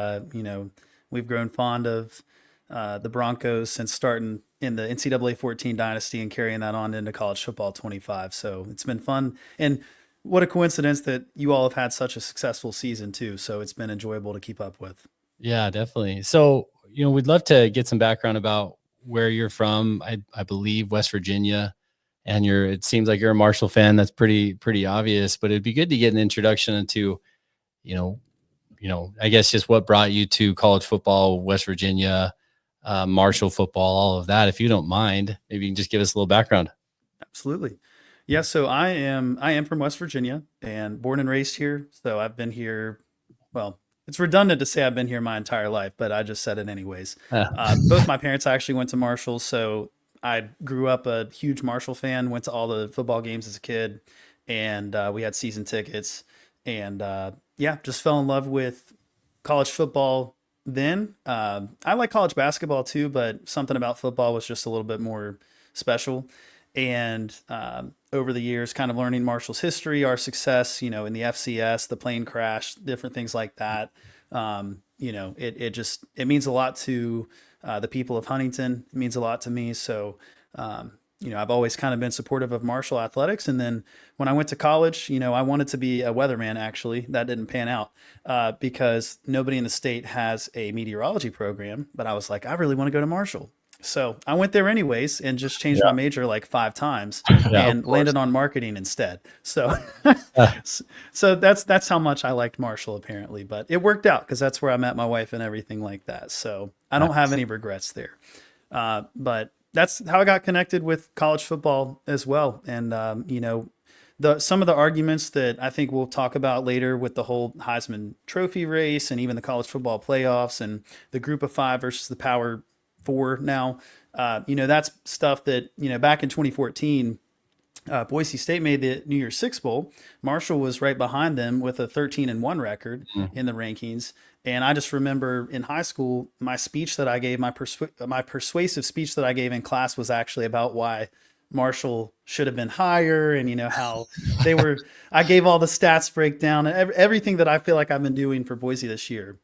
we've grown fond of the Broncos since starting in the NCAA 14 dynasty and carrying that on into college football 25. So it's been fun. And what a coincidence that you all have had such a successful season too. So it's been enjoyable to keep up with. Yeah, definitely. So, we'd love to get some background about where you're from. I believe West Virginia, and it seems like you're a Marshall fan. That's pretty obvious, but it'd be good to get an introduction into, I guess just what brought you to college football, West Virginia, Marshall football, all of that. If you don't mind, maybe you can just give us a little background. Absolutely. Yeah. So I am from West Virginia and born and raised here. So I've been here. Well, it's redundant to say I've been here my entire life, but I just said it anyways. Both my parents actually went to Marshall. So I grew up a huge Marshall fan, went to all the football games as a kid, and we had season tickets, and just fell in love with college football then. I like college basketball too, but something about football was just a little bit more special. And over the years, kind of learning Marshall's history, our success, in the FCS, the plane crash, different things like that. It means a lot to the people of Huntington. It means a lot to me. So, I've always kind of been supportive of Marshall athletics. And then when I went to college, I wanted to be a weatherman. Actually, that didn't pan out because nobody in the state has a meteorology program. But I was like, I really want to go to Marshall. So I went there anyways and just changed my major like 5 times and landed on marketing instead. So, so that's how much I liked Marshall apparently, but it worked out because that's where I met my wife and everything like that. So I don't have any regrets there. But that's how I got connected with college football as well. And, some of the arguments that I think we'll talk about later with the whole Heisman Trophy race and even the college football playoffs and the group of 5 versus the Power 4 now, that's stuff that, back in 2014, Boise State made the New Year's Six Bowl. Marshall was right behind them with a 13-1 record in the rankings. And I just remember in high school, my speech that I gave, my persuasive speech that I gave in class was actually about why Marshall should have been higher and, how they were, I gave all the stats breakdown and everything that I feel like I've been doing for Boise this year.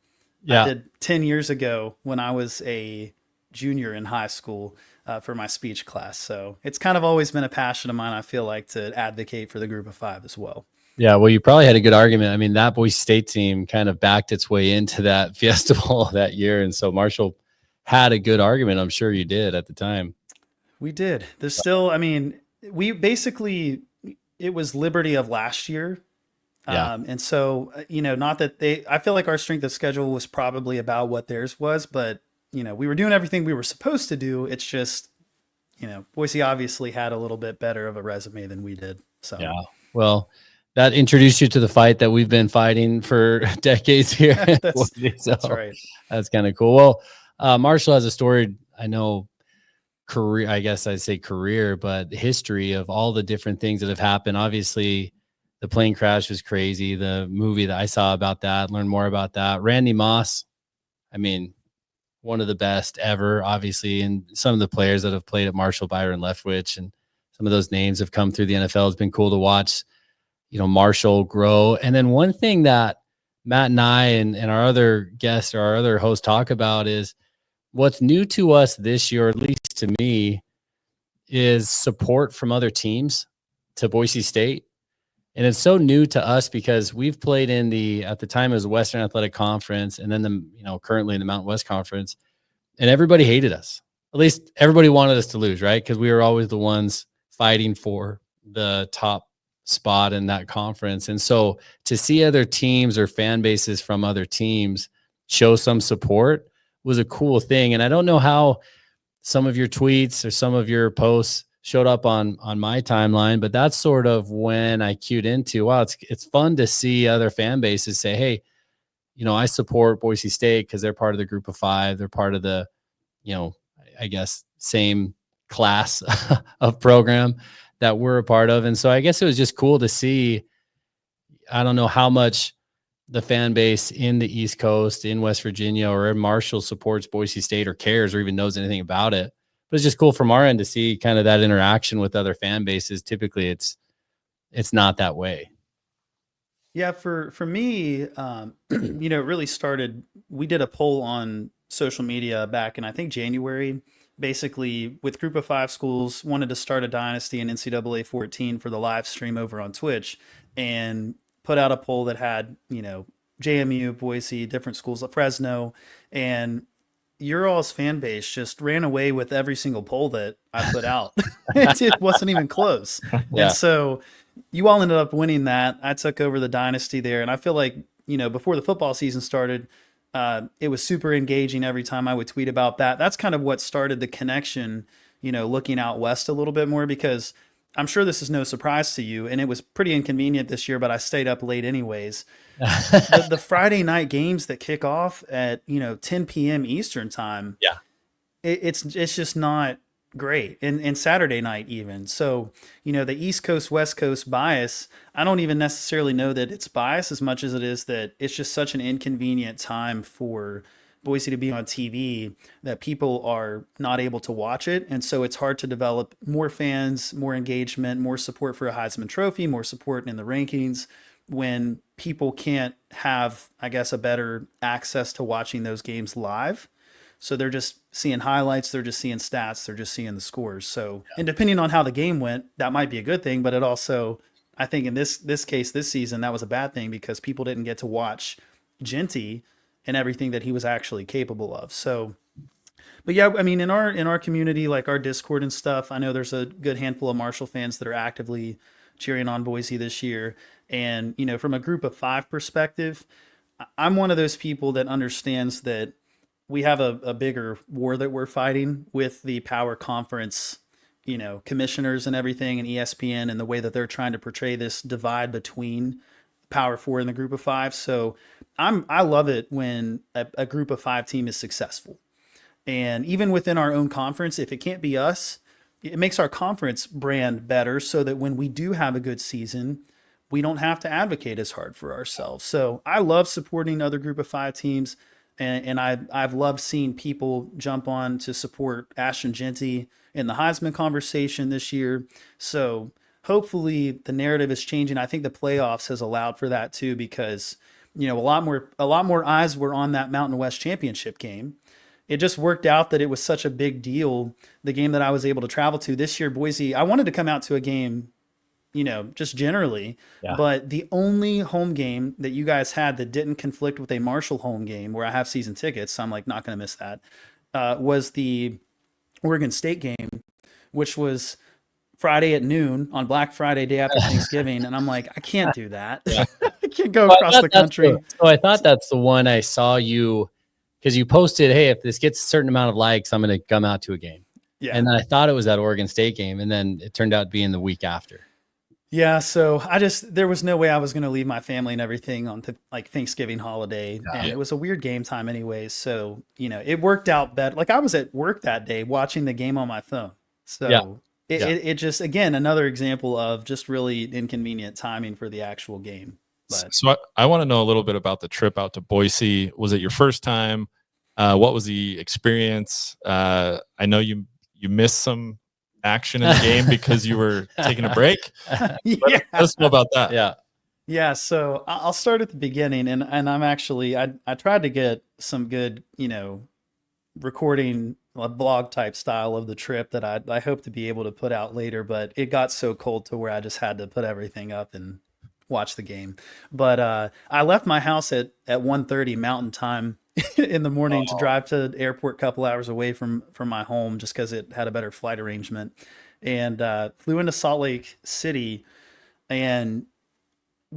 I did 10 years ago when I was a junior in high school for my speech class. So it's kind of always been a passion of mine, I feel like, to advocate for the group of 5 as well. Yeah, well, you probably had a good argument. I mean, that Boise State team kind of backed its way into that Fiesta Bowl that year. And so Marshall had a good argument. I'm sure you did at the time. We did. There's still, we basically, it was Liberty of last year. And so, not that I feel like our strength of schedule was probably about what theirs was, but we were doing everything we were supposed to do. It's just, Boise obviously had a little bit better of a resume than we did. So, yeah, well, that introduced you to the fight that we've been fighting for decades here. That's right. That's kind of cool. Well, Marshall has a story, I know, career, I guess I'd say career, but history of all the different things that have happened. Obviously, the plane crash was crazy. The movie that I saw about that, learned more about that. Randy Moss, one of the best ever, obviously, and some of the players that have played at Marshall, Byron Leftwich, and some of those names have come through the NFL. It's been cool to watch, Marshall grow. And then one thing that Matt and I and our other guests or our other hosts talk about is what's new to us this year, or at least to me, is support from other teams to Boise State. And it's so new to us because we've played in at the time it was Western Athletic Conference, and then currently in the Mountain West Conference, and everybody hated us. At least everybody wanted us to lose, right? Because we were always the ones fighting for the top spot in that conference. And so to see other teams or fan bases from other teams show some support was a cool thing. And I don't know how some of your tweets or some of your posts showed up on my timeline, but that's sort of when I cued into, wow, it's fun to see other fan bases say, hey, you know, I support Boise State because they're part of the group of five. They're part of the, you know, I guess same class of program that we're a part of. And so I guess it was just cool to see. I don't know how much the fan base in the East Coast, in West Virginia, or in Marshall supports Boise State or cares or even knows anything about it. But it's just cool from our end to see kind of that interaction with other fan bases. Typically it's not that way. Yeah, for me, you know, it really started. We did a poll on social media back in, I think, January, basically with group of five schools wanted to start a dynasty in NCAA 14 for the live stream over on Twitch, and put out a poll that had, you know, JMU, Boise, different schools at Fresno, and your all's fan base just ran away with every single poll that I put out. It wasn't even close. Yeah. And so you all ended up winning that. I took over the dynasty there. And I feel like, you know, before the football season started, it was super engaging every time I would tweet about that. That's kind of what started the connection, you know, looking out west a little bit more, because I'm sure this is no surprise to you, and it was pretty inconvenient this year, but I stayed up late anyways. The Friday night games that kick off at, you know, 10 p.m. Eastern time. Yeah. It's just not great. And Saturday night even. So, you know, the East Coast, West Coast bias, I don't even necessarily know that it's bias as much as it is that it's just such an inconvenient time for Boise to be on TV that people are not able to watch it. And so it's hard to develop more fans, more engagement, more support for a Heisman Trophy, more support in the rankings when people can't have, I guess, a better access to watching those games live. So they're just seeing highlights, they're just seeing stats, they're just seeing the scores. So, and depending on how the game went, that might be a good thing, but it also, I think in this case, this season, that was a bad thing because people didn't get to watch Jeanty and everything that he was actually capable of. So, but yeah, I mean, in our community, like our Discord and stuff, I know there's a good handful of Marshall fans that are actively cheering on Boise this year. And, you know, from a group of five perspective, I'm one of those people that understands that we have a bigger war that we're fighting with the power conference, you know, commissioners and everything, and ESPN, and the way that they're trying to portray this divide between Power Four and the group of five. So I love it when a group of five team is successful. And even within our own conference, if it can't be us, it makes our conference brand better so that when we do have a good season, we don't have to advocate as hard for ourselves. So I love supporting other group of five teams. And I've loved seeing people jump on to support Ashton Jeanty in the Heisman conversation this year. So hopefully the narrative is changing. I think the playoffs has allowed for that too, because, you know, a lot more eyes were on that Mountain West championship game. It just worked out that it was such a big deal. The game that I was able to travel to this year, Boise, I wanted to come out to a game, you know, just generally, but the only home game that you guys had that didn't conflict with a Marshall home game where I have season tickets, so I'm like not going to miss that, was the Oregon State game, which was Friday at noon on Black Friday, day after Thanksgiving. And I'm like, I can't do that. I can't go across the country. So I thought that's the one I saw you, because you posted, hey, if this gets a certain amount of likes, I'm going to come out to a game. Yeah. And then I thought it was that Oregon State game, and then it turned out being the week after. Yeah, so there was no way I was going to leave my family and everything on like Thanksgiving holiday. And it was a weird game time anyways. So, you know, it worked out better. Like I was at work that day watching the game on my phone. So it just, again, another example of just really inconvenient timing for the actual game. But. So I want to know a little bit about the trip out to Boise. Was it your first time? What was the experience? I know you missed some action in the game because you were taking a break. Let us know about that. Yeah. So I'll start at the beginning, and I'm actually I tried to get some good, you know, recording a blog type style of the trip that I hope to be able to put out later, but it got so cold to where I just had to put everything up and watch the game. But I left my house at 1:30 Mountain Time in the morning to drive to the airport a couple hours away from my home, just because it had a better flight arrangement, and flew into Salt Lake City And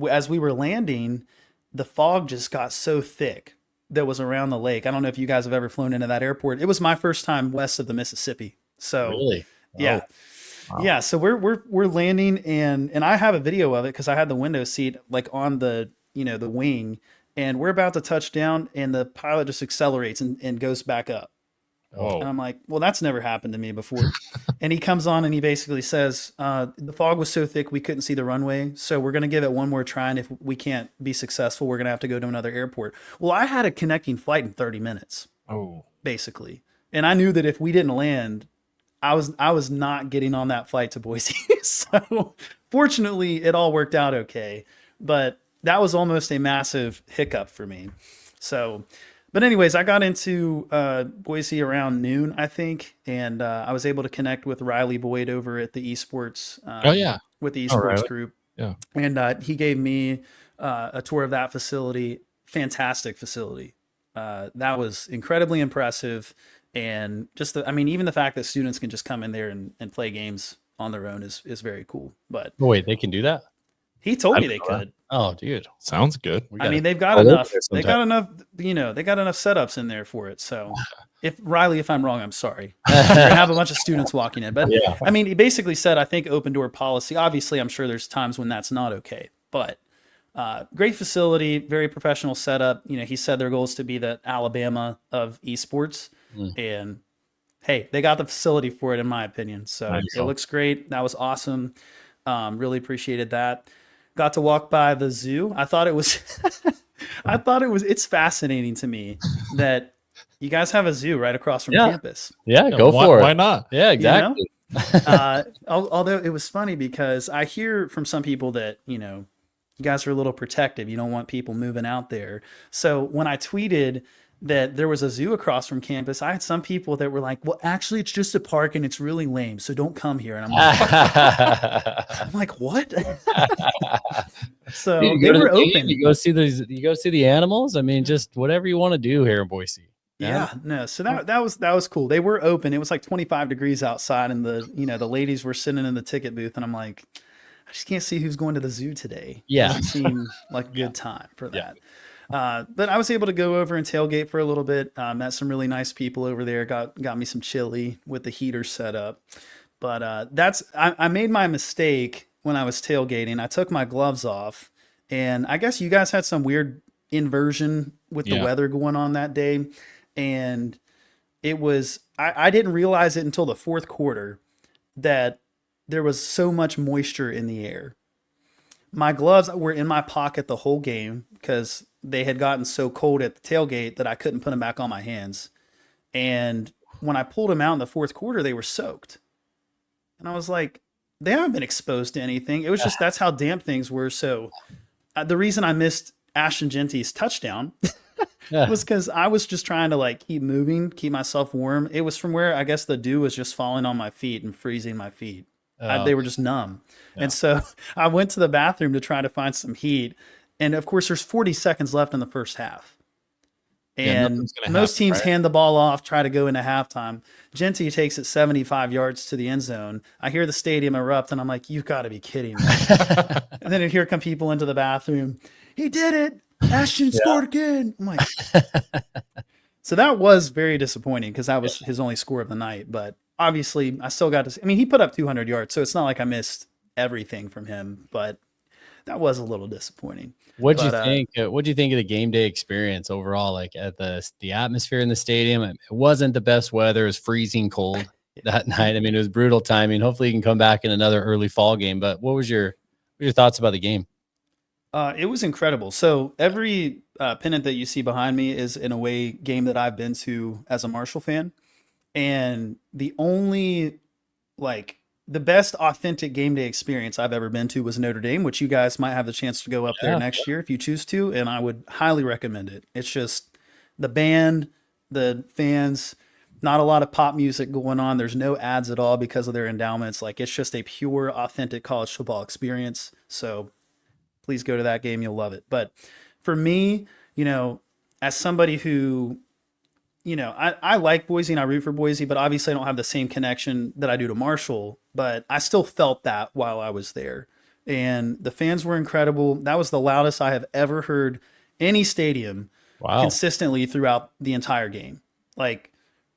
as we were landing, the fog just got so thick that was around the lake. I don't know if you guys have ever flown into that airport. It was my first time west of the Mississippi. So really, yeah. Wow. Yeah, so we're landing, and I have a video of it because I had the window seat like on the the wing, and we're about to touch down, and the pilot just accelerates and goes back up. Oh, And I'm like, well, that's never happened to me before. And he comes on and he basically says, the fog was so thick we couldn't see the runway, so we're gonna give it one more try, and if we can't be successful, we're gonna have to go to another airport. Well, I had a connecting flight in 30 minutes, basically, and I knew that if we didn't land, I was not getting on that flight to Boise. So fortunately, it all worked out okay. But that was almost a massive hiccup for me. So, but anyways, I got into Boise around noon, I think, and I was able to connect with Riley Boyd over at the esports. With the esports group. Yeah, and he gave me a tour of that facility. Fantastic facility. That was incredibly impressive. And just even the fact that students can just come in there and play games on their own is very cool. But wait, they can do that? He told me they could. Oh, dude, sounds good. They've got enough. They got enough. They got enough setups in there for it. So, if I'm wrong, I'm sorry. You're gonna have a bunch of students walking in, but yeah. He basically said, I think open door policy. Obviously, I'm sure there's times when that's not okay, but. Great facility, very professional setup. He said their goal is to be the Alabama of esports, and hey, they got the facility for it, in my opinion. So it looks great. That was awesome. Really appreciated that. Got to walk by the zoo. I thought it was, it's fascinating to me that you guys have a zoo right across from campus. Yeah, go for it. Why not? Yeah, exactly. Although it was funny because I hear from some people that, you guys are a little protective. You don't want people moving out there. So when I tweeted that there was a zoo across from campus, I had some people that were like, well, actually, it's just a park and it's really lame, so don't come here. And I'm like, what? So dude, they were open. You go see the animals. Just whatever you want to do here in Boise. Yeah, no. So that was cool. They were open. It was like 25 degrees outside, and the ladies were sitting in the ticket booth, and I'm like, I just can't see who's going to the zoo today. Yeah. Doesn't seem like a good time for that. But I was able to go over and tailgate for a little bit. Met some really nice people over there. Got me some chili with the heater set up. But I made my mistake when I was tailgating. I took my gloves off, and I guess you guys had some weird inversion with the weather going on that day. And it was, I didn't realize it until the fourth quarter that there was so much moisture in the air. My gloves were in my pocket the whole game because they had gotten so cold at the tailgate that I couldn't put them back on my hands. And when I pulled them out in the fourth quarter, they were soaked. And I was like, they haven't been exposed to anything. It was just, that's how damp things were. So the reason I missed Ashton Jeanty's touchdown was because I was just trying to keep moving, keep myself warm. It was from where I guess the dew was just falling on my feet and freezing my feet. They were just numb. Yeah. And so I went to the bathroom to try to find some heat. And of course, there's 40 seconds left in the first half. And most teams hand the ball off, try to go into halftime. Jeanty takes it 75 yards to the end zone. I hear the stadium erupt, and I'm like, you've got to be kidding me. And then here come people into the bathroom. He did it. Ashton scored again. I'm like, so that was very disappointing because that was his only score of the night. But obviously, I still got to. He put up 200 yards, so it's not like I missed everything from him. But that was a little disappointing. What'd you think? What'd you think of the game day experience overall? At the atmosphere in the stadium, it wasn't the best weather. It was freezing cold that night. It was brutal timing. Hopefully, you can come back in another early fall game. But what was your thoughts about the game? It was incredible. So every pennant that you see behind me is an away game that I've been to as a Marshall fan. And the only, the best authentic game day experience I've ever been to was Notre Dame, which you guys might have the chance to go up there next year if you choose to. And I would highly recommend it. It's just the band, the fans, not a lot of pop music going on. There's no ads at all because of their endowments. It's just a pure, authentic college football experience. So please go to that game. You'll love it. But for me, as somebody who, I like Boise and I root for Boise, but obviously I don't have the same connection that I do to Marshall, but I still felt that while I was there. and the fans were incredible. That was the loudest I have ever heard any stadium consistently throughout the entire game. Like,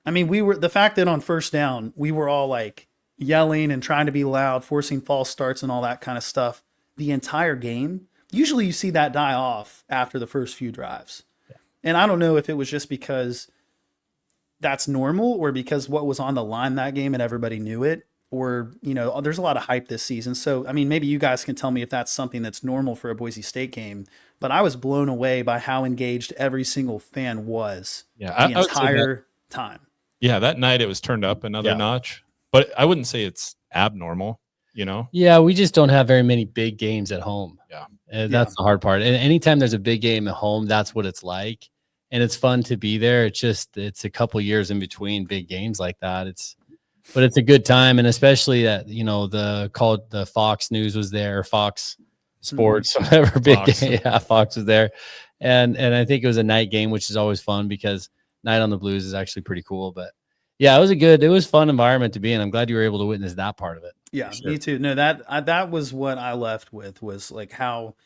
I mean, the fact that on first down, we were all like yelling and trying to be loud, forcing false starts and all that kind of stuff the entire game. Usually you see that die off after the first few drives. Yeah. And I don't know if it was just because that's normal or because what was on the line that game and everybody knew it, or, there's a lot of hype this season. So, I mean, maybe you guys can tell me if that's something that's normal for a Boise State game, but I was blown away by how engaged every single fan was the entire time. Yeah, that night it was turned up another notch, but I wouldn't say it's abnormal, Yeah, we just don't have very many big games at home. Yeah. And that's the hard part. And anytime there's a big game at home, that's what it's like. And it's fun to be there. It's a couple years in between big games like that. But it's a good time. And especially that, the Fox News was there, Fox Sports, whatever big game. Yeah, Fox was there. And I think it was a night game, which is always fun because Night on the Blues is actually pretty cool. But yeah, it was fun environment to be in. I'm glad you were able to witness that part of it. Yeah, me too. No, that was what I left with, was like how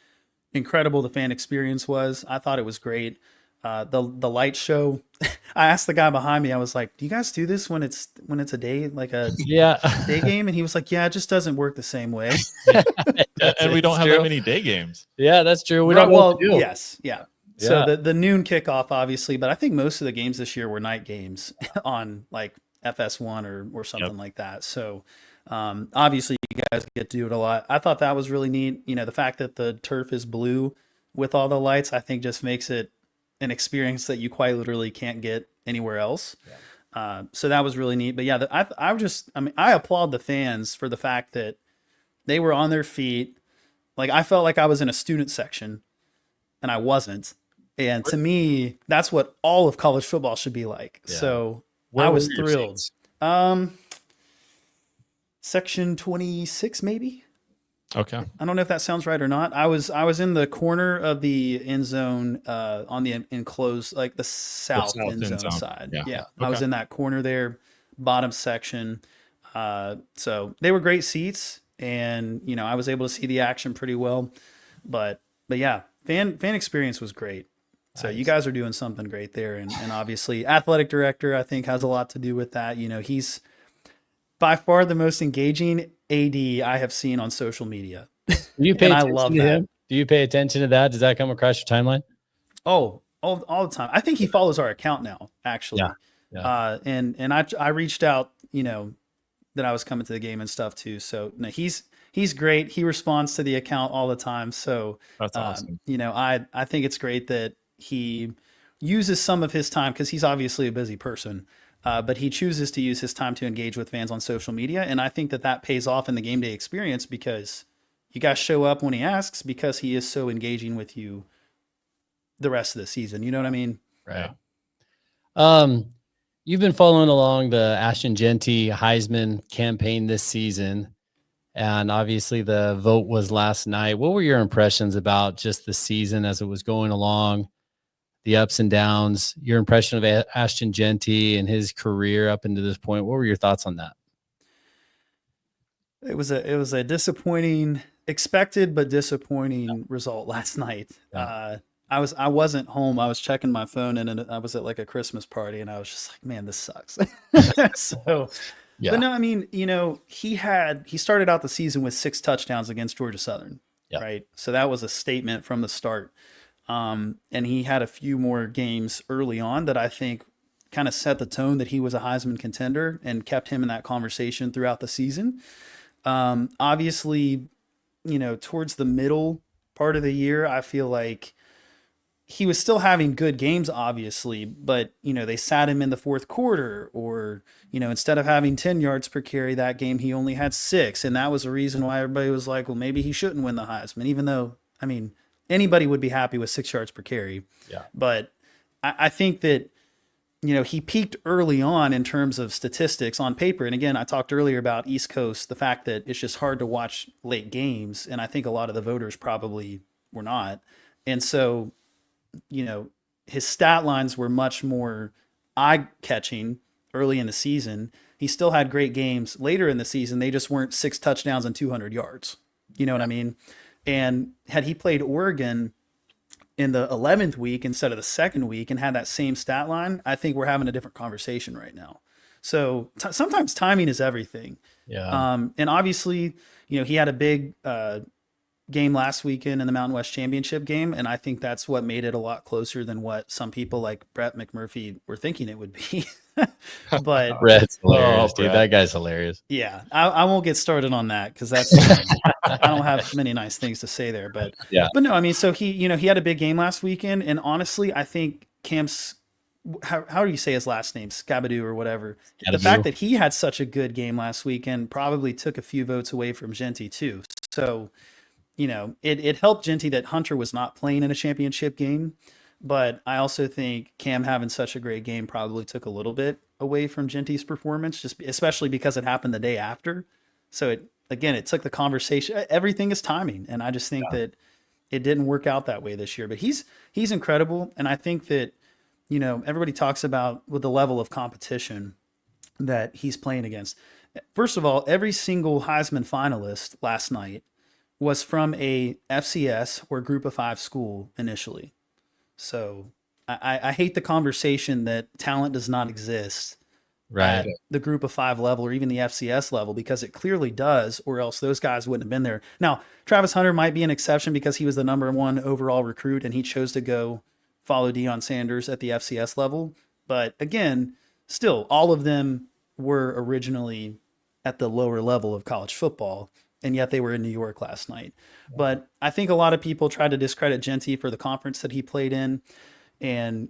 incredible the fan experience was. I thought it was great. The light show. I asked the guy behind me, I was like, do you guys do this when it's a day, like a day game? And he was like, yeah, it just doesn't work the same way. And we don't have that many day games. Yeah, that's true. We don't yes. Yeah. So the noon kickoff, obviously, but I think most of the games this year were night games on like FS1 or something like that. So obviously you guys get to do it a lot. I thought that was really neat. The fact that the turf is blue with all the lights, I think just makes it an experience that you quite literally can't get anywhere else. Yeah. So that was really neat. But yeah, I applaud the fans for the fact that they were on their feet. Like, I felt like I was in a student section and I wasn't. And to me, that's what all of college football should be like. Yeah. So I was thrilled. Section 26, maybe. Okay. I don't know if that sounds right or not. I was in the corner of the end zone, on the enclosed, like the south end zone side. Yeah. Okay. I was in that corner there, bottom section. So they were great seats, and I was able to see the action pretty well. But yeah, fan experience was great. So nice. You guys are doing something great there, and obviously athletic director, I think, has a lot to do with that. He's by far the most engaging AD I have seen on social media. You pay attention to him? Do you pay attention to that? Does that come across your timeline? Oh, all the time. I think he follows our account now, actually. Yeah. And I reached out, that I was coming to the game and stuff too. So no, he's great. He responds to the account all the time. So that's awesome. I think it's great that he uses some of his time, because he's obviously a busy person. But he chooses to use his time to engage with fans on social media. And I think that pays off in the game day experience, because you guys show up when he asks, because he is so engaging with you the rest of the season. You know what I mean? Right. You've been following along the Ashton Jeanty Heisman campaign this season. And obviously the vote was last night. What were your impressions about just the season as it was going along? The ups and downs, your impression of Ashton Jeanty and his career up into this point. What were your thoughts on that? It was a disappointing, expected but disappointing result last night. Yeah. I wasn't home. I was checking my phone, and I was at like a Christmas party, and I was just like, man, this sucks. So, yeah. But no, I mean, he started out the season with 6 touchdowns against Georgia Southern, right? So that was a statement from the start. And he had a few more games early on that I think kind of set the tone that he was a Heisman contender and kept him in that conversation throughout the season. Obviously, towards the middle part of the year, I feel like he was still having good games, obviously, but, they sat him in the fourth quarter, or, instead of having 10 yards per carry that game, he only had 6. And that was the reason why everybody was like, well, maybe he shouldn't win the Heisman, even though, anybody would be happy with 6 yards per carry. Yeah. But I think that, he peaked early on in terms of statistics on paper. And again, I talked earlier about East Coast, the fact that it's just hard to watch late games. And I think a lot of the voters probably were not. And so, his stat lines were much more eye-catching early in the season. He still had great games later in the season. They just weren't 6 touchdowns and 200 yards. You know what I mean? And had he played Oregon in the 11th week instead of the second week and had that same stat line, I think we're having a different conversation right now. So sometimes timing is everything. Yeah. And obviously, he had a big game last weekend in the Mountain West Championship game, and I think that's what made it a lot closer than what some people like Brett McMurphy were thinking it would be. But Brett's hilarious, dude. That guy's hilarious. Yeah, I won't get started on that because that's I don't have many nice things to say there. But but no, I mean, so he had a big game last weekend, and honestly, I think Cam's how do you say his last name, Scabadoo or whatever. The fact that he had such a good game last weekend probably took a few votes away from Jeanty too. So it helped Jeanty that Hunter was not playing in a championship game. But I also think Cam having such a great game probably took a little bit away from Jeanty's performance, just especially because it happened the day after. So it took the conversation. Everything is timing, and I just think that it didn't work out that way this year. But he's incredible, and I think that everybody talks about with the level of competition that he's playing against. First of all, every single Heisman finalist last night was from a FCS or Group of Five school initially. So I hate the conversation that talent does not exist at the Group of Five level or even the FCS level, because it clearly does, or else those guys wouldn't have been there. Now, Travis Hunter might be an exception because he was the number 1 overall recruit and he chose to go follow Deion Sanders at the FCS level. But again, still, all of them were originally at the lower level of college football, and yet they were in New York last night. But I think a lot of people tried to discredit Jeanty for the conference that he played in. And,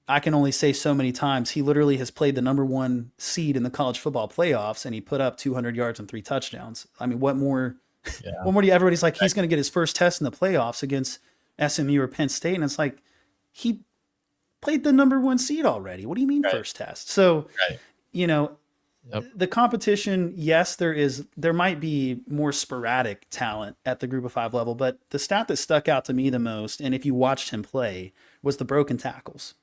I can only say so many times, he literally has played the number 1 seed in the college football playoffs, and he put up 200 yards and 3 touchdowns. I mean, what more? Yeah. What more do you? Everybody's like, he's going to get his first test in the playoffs against SMU or Penn State. And it's like, he played the number 1 seed already. What do you mean first test? So, the competition, yes, there might be more sporadic talent at the Group of Five level, but the stat that stuck out to me the most, and if you watched him play, was the broken tackles.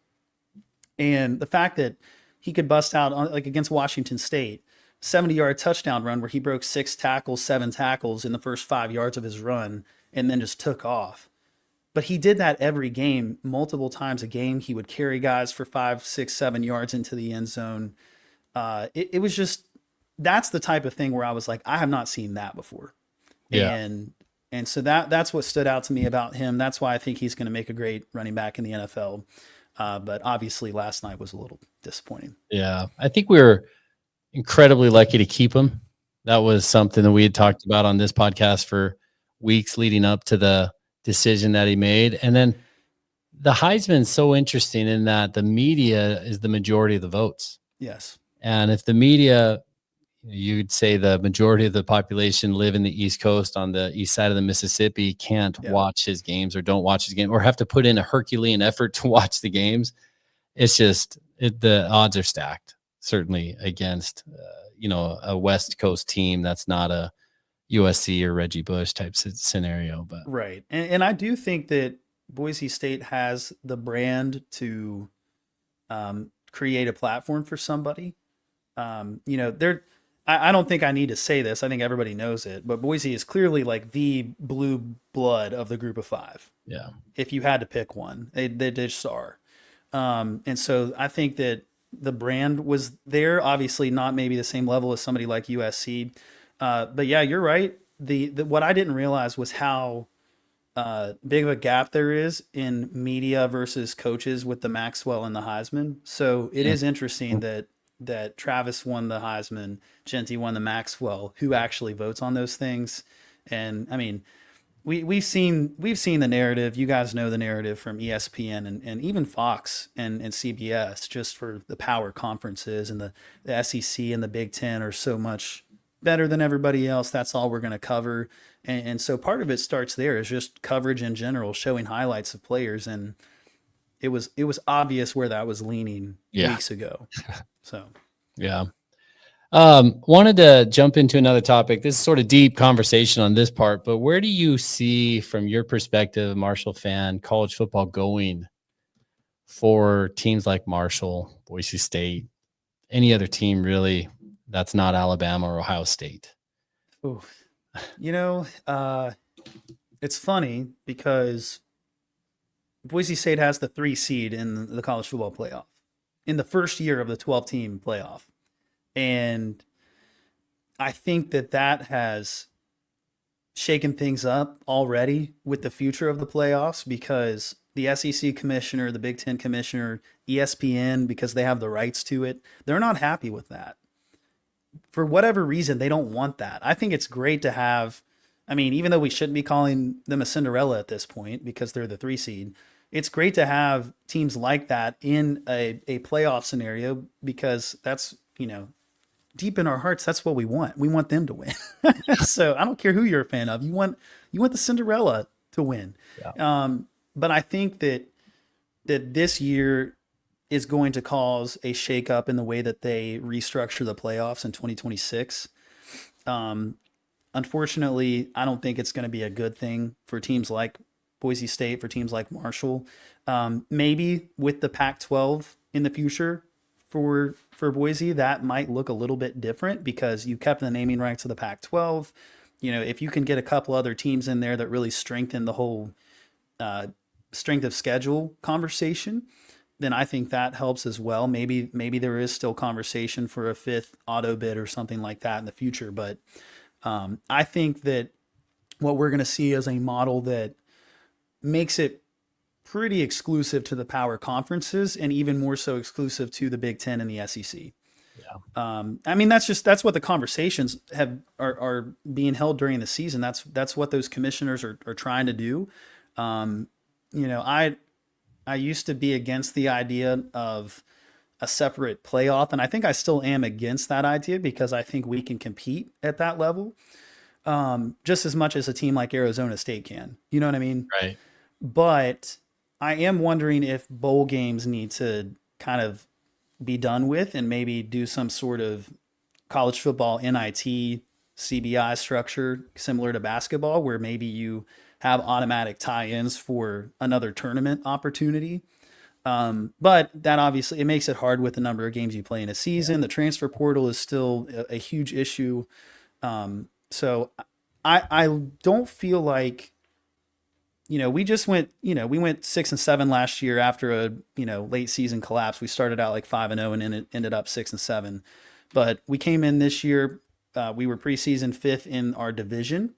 And the fact that he could bust out like against Washington State, 70-yard touchdown run where he broke 6 tackles, 7 tackles in the first 5 yards of his run and then just took off. But he did that every game, multiple times a game. He would carry guys for 5, 6, 7 yards into the end zone. It was just, that's the type of thing where I was like, I have not seen that before. Yeah. And so that's what stood out to me about him. That's why I think he's going to make a great running back in the NFL. But obviously last night was a little disappointing. Yeah. I think we were incredibly lucky to keep him. That was something that we had talked about on this podcast for weeks leading up to the decision that he made. And then the Heisman is so interesting in that the media is the majority of the votes. Yes. And if the media, you'd say the majority of the population live in the East Coast on the east side of the Mississippi, can't watch his games or don't watch his game or have to put in a Herculean effort to watch the games. It's just, the odds are stacked, certainly against, a West Coast team that's not a USC or Reggie Bush type scenario. But right. And I do think that Boise State has the brand to create a platform for somebody. I don't think I need to say this. I think everybody knows it, but Boise is clearly like the blue blood of the Group of Five. Yeah. If you had to pick one, they just are. And so I think that the brand was there, obviously not maybe the same level as somebody like USC. But yeah, you're right. The what I didn't realize was how big of a gap there is in media versus coaches with the Maxwell and the Heisman. So it is interesting that Travis won the Heisman, Jeanty won the Maxwell, who actually votes on those things. And I mean, we've seen the narrative. You guys know the narrative from ESPN and even Fox and CBS, just for the power conferences, and the SEC and the Big Ten are so much better than everybody else. That's all we're going to cover. And so part of it starts there, is just coverage in general, showing highlights of players. And it was obvious where that was leaning weeks ago. So, yeah. Wanted to jump into another topic. This is sort of deep conversation on this part, but where do you see, from your perspective, Marshall fan, college football going for teams like Marshall, Boise State, any other team really that's not Alabama or Ohio State? Ooh. It's funny because Boise State has the 3 seed in the college football playoff in the first year of the 12-team playoff. And I think that has shaken things up already with the future of the playoffs because the SEC commissioner, the Big Ten commissioner, ESPN, because they have the rights to it, they're not happy with that. For whatever reason, they don't want that. I think it's great to have, even though we shouldn't be calling them a Cinderella at this point because they're the 3 seed, it's great to have teams like that in a playoff scenario because that's, deep in our hearts, that's what we want. We want them to win. So I don't care who you're a fan of. You want the Cinderella to win. Yeah. But I think that this year is going to cause a shakeup in the way that they restructure the playoffs in 2026. Unfortunately, I don't think it's going to be a good thing for teams like Boise State, for teams like Marshall. Maybe with the Pac-12 in the future for Boise, that might look a little bit different because you kept the naming rights of the Pac-12. If you can get a couple other teams in there that really strengthen the whole strength of schedule conversation, then I think that helps as well. Maybe there is still conversation for a 5th auto bid or something like that in the future. But I think that what we're going to see is a model that makes it pretty exclusive to the power conferences and even more so exclusive to the Big Ten and the SEC. Yeah. That's what the conversations are being held during the season. That's what those commissioners are trying to do. I used to be against the idea of a separate playoff, and I think I still am against that idea because I think we can compete at that level just as much as a team like Arizona State can. You know what I mean? Right. But I am wondering if bowl games need to kind of be done with and maybe do some sort of college football NIT CBI structure similar to basketball where maybe you have automatic tie-ins for another tournament opportunity. But that obviously, it makes it hard with the number of games you play in a season. The transfer portal is still a huge issue. So I don't feel like, we just went, we went 6-7 last year after a, late season collapse. We started out like 5-0 and then it ended up 6-7. But we came in this year, we were preseason 5th in our division.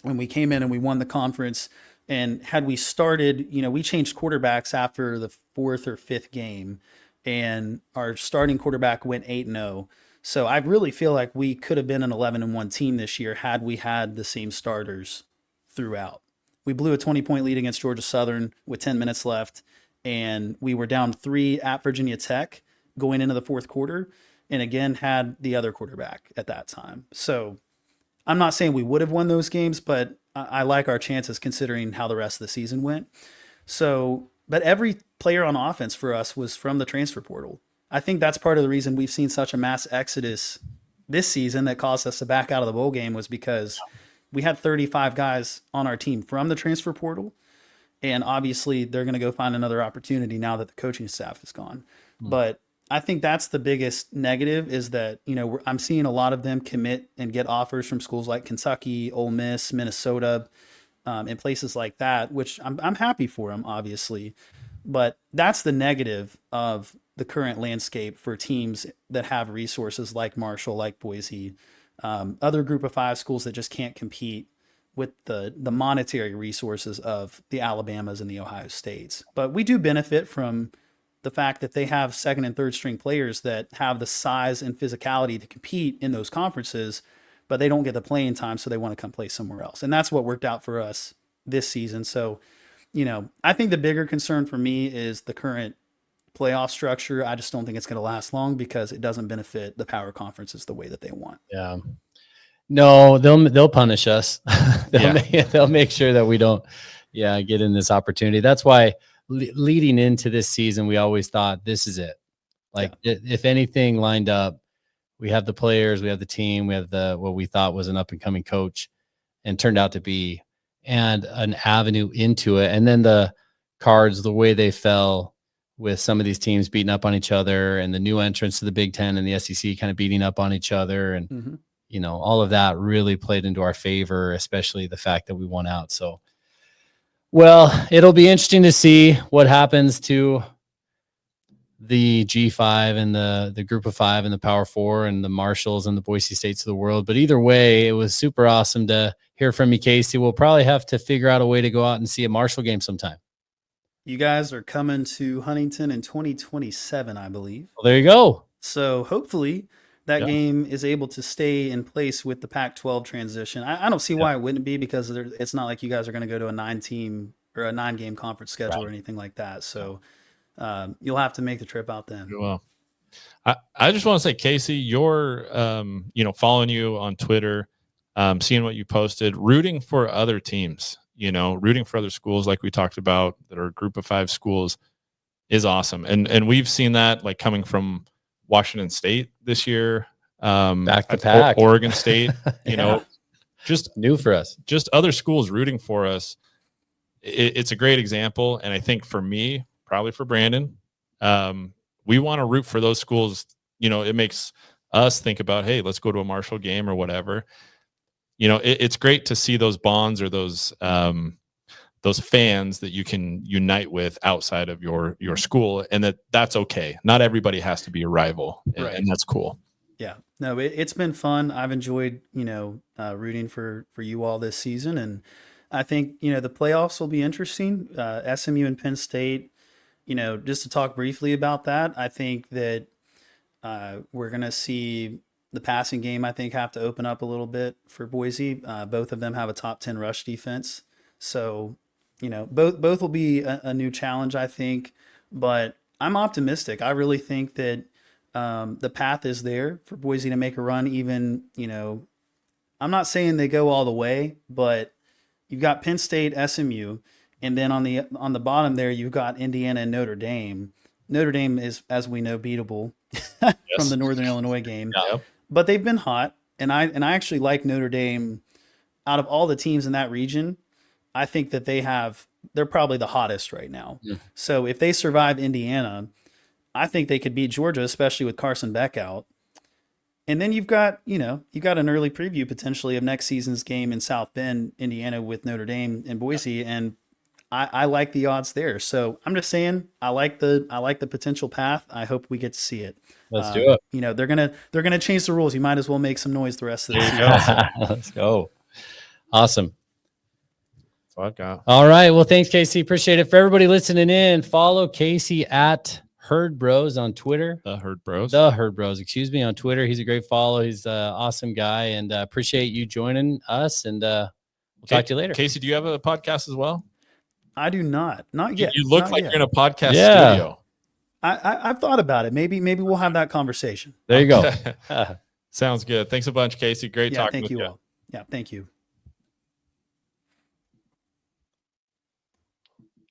When we came in and we won the conference, and had we started, we changed quarterbacks after the 4th or 5th game, and our starting quarterback went 8-0. So I really feel like we could have been an 11-1 team this year had we had the same starters throughout. We blew a 20-point lead against Georgia Southern with 10 minutes left, and we were down 3 at Virginia Tech going into the 4th quarter, and again had the other quarterback at that time. So I'm not saying we would have won those games, but I like our chances considering how the rest of the season went. So, but every player on offense for us was from the transfer portal. I think that's part of the reason we've seen such a mass exodus this season that caused us to back out of the bowl game was because we had 35 guys on our team from the transfer portal. And obviously they're going to go find another opportunity now that the coaching staff is gone. But I think that's the biggest negative is that, I'm seeing a lot of them commit and get offers from schools like Kentucky, Ole Miss, Minnesota, and places like that, which I'm happy for them, obviously. But that's the negative of the current landscape for teams that have resources like Marshall, like Boise, other group of 5 schools that just can't compete with the monetary resources of the Alabamas and the Ohio States. But we do benefit from the fact that they have 2nd and 3rd string players that have the size and physicality to compete in those conferences, but they don't get the playing time, so they want to come play somewhere else. And that's what worked out for us this season. So, I think the bigger concern for me is the current playoff structure. I just don't think it's going to last long because it doesn't benefit the power conferences the way that they want. Yeah. No, they'll punish us. They'll make sure that we don't, get in this opportunity. That's why leading into this season, we always thought this is it. If anything lined up, we have the players, we have the team, we have what we thought was an up and coming coach and turned out to be, and an avenue into it. And then the cards, the way they fell with some of these teams beating up on each other and the new entrants to the Big Ten and the SEC kind of beating up on each other. And, all of that really played into our favor, especially the fact that we won out. So, well, it'll be interesting to see what happens to the G5 and the group of 5 and the Power 4 and the Marshalls and the Boise States of the world. But either way, it was super awesome to hear from you, Casey. We'll probably have to figure out a way to go out and see a Marshall game sometime. You guys are coming to Huntington in 2027, I believe. Well, there you go. So hopefully that game is able to stay in place with the Pac-12 transition. I don't see why it wouldn't be, because it's not like you guys are going to go to a 9-team or a 9-game conference schedule or anything like that. So you'll have to make the trip out then. Well, I just want to say, Casey, you're, following you on Twitter, seeing what you posted, rooting for other teams, rooting for other schools like we talked about that are a group of 5 schools is awesome. And we've seen that like coming from Washington State this year, back to back, Oregon State, just new for us, just other schools rooting for us. It's a great example. And I think for me, probably for Brandon, we want to root for those schools. It makes us think about, hey, let's go to a Marshall game or whatever. It's great to see those bonds or those fans that you can unite with outside of your school, and that's okay. Not everybody has to be a rival, and that's cool. Yeah, no, it's been fun. I've enjoyed, rooting for you all this season, and I think, the playoffs will be interesting. SMU and Penn State, just to talk briefly about that, I think that we're going to see the passing game, I think, have to open up a little bit for Boise. Both of them have a top 10 rush defense. So, both will be a new challenge, I think, but I'm optimistic. I really think that the path is there for Boise to make a run. Even, I'm not saying they go all the way, but you've got Penn State, SMU, and then on the bottom there, you've got Indiana and Notre Dame. Notre Dame is, as we know, beatable from the Northern Illinois game, but they've been hot, and I actually like Notre Dame. Out of all the teams in that region, I think that they're probably the hottest right now. Yeah. So if they survive Indiana, I think they could beat Georgia, especially with Carson Beck out. And then you've got an early preview potentially of next season's game in South Bend, Indiana, with Notre Dame and Boise, and I like the odds there. So I'm just saying, I like the potential path. I hope we get to see it. Let's do it. They're gonna change the rules. You might as well make some noise the rest of the season. Let's go. Awesome. I've got. All right. Well, thanks, Casey. Appreciate it. For everybody listening in, follow Casey at Herd Bros on Twitter. The Herd Bros, excuse me, on Twitter. He's a great follow. He's an awesome guy, and appreciate you joining us. And we'll talk to you later. Casey, do you have a podcast as well? I do not. Not yet. You look like you're in a podcast studio. I've thought about it. Maybe we'll have that conversation. There you go. Sounds good. Thanks a bunch, Casey. Great talking with you. Thank you all. Yeah, thank you.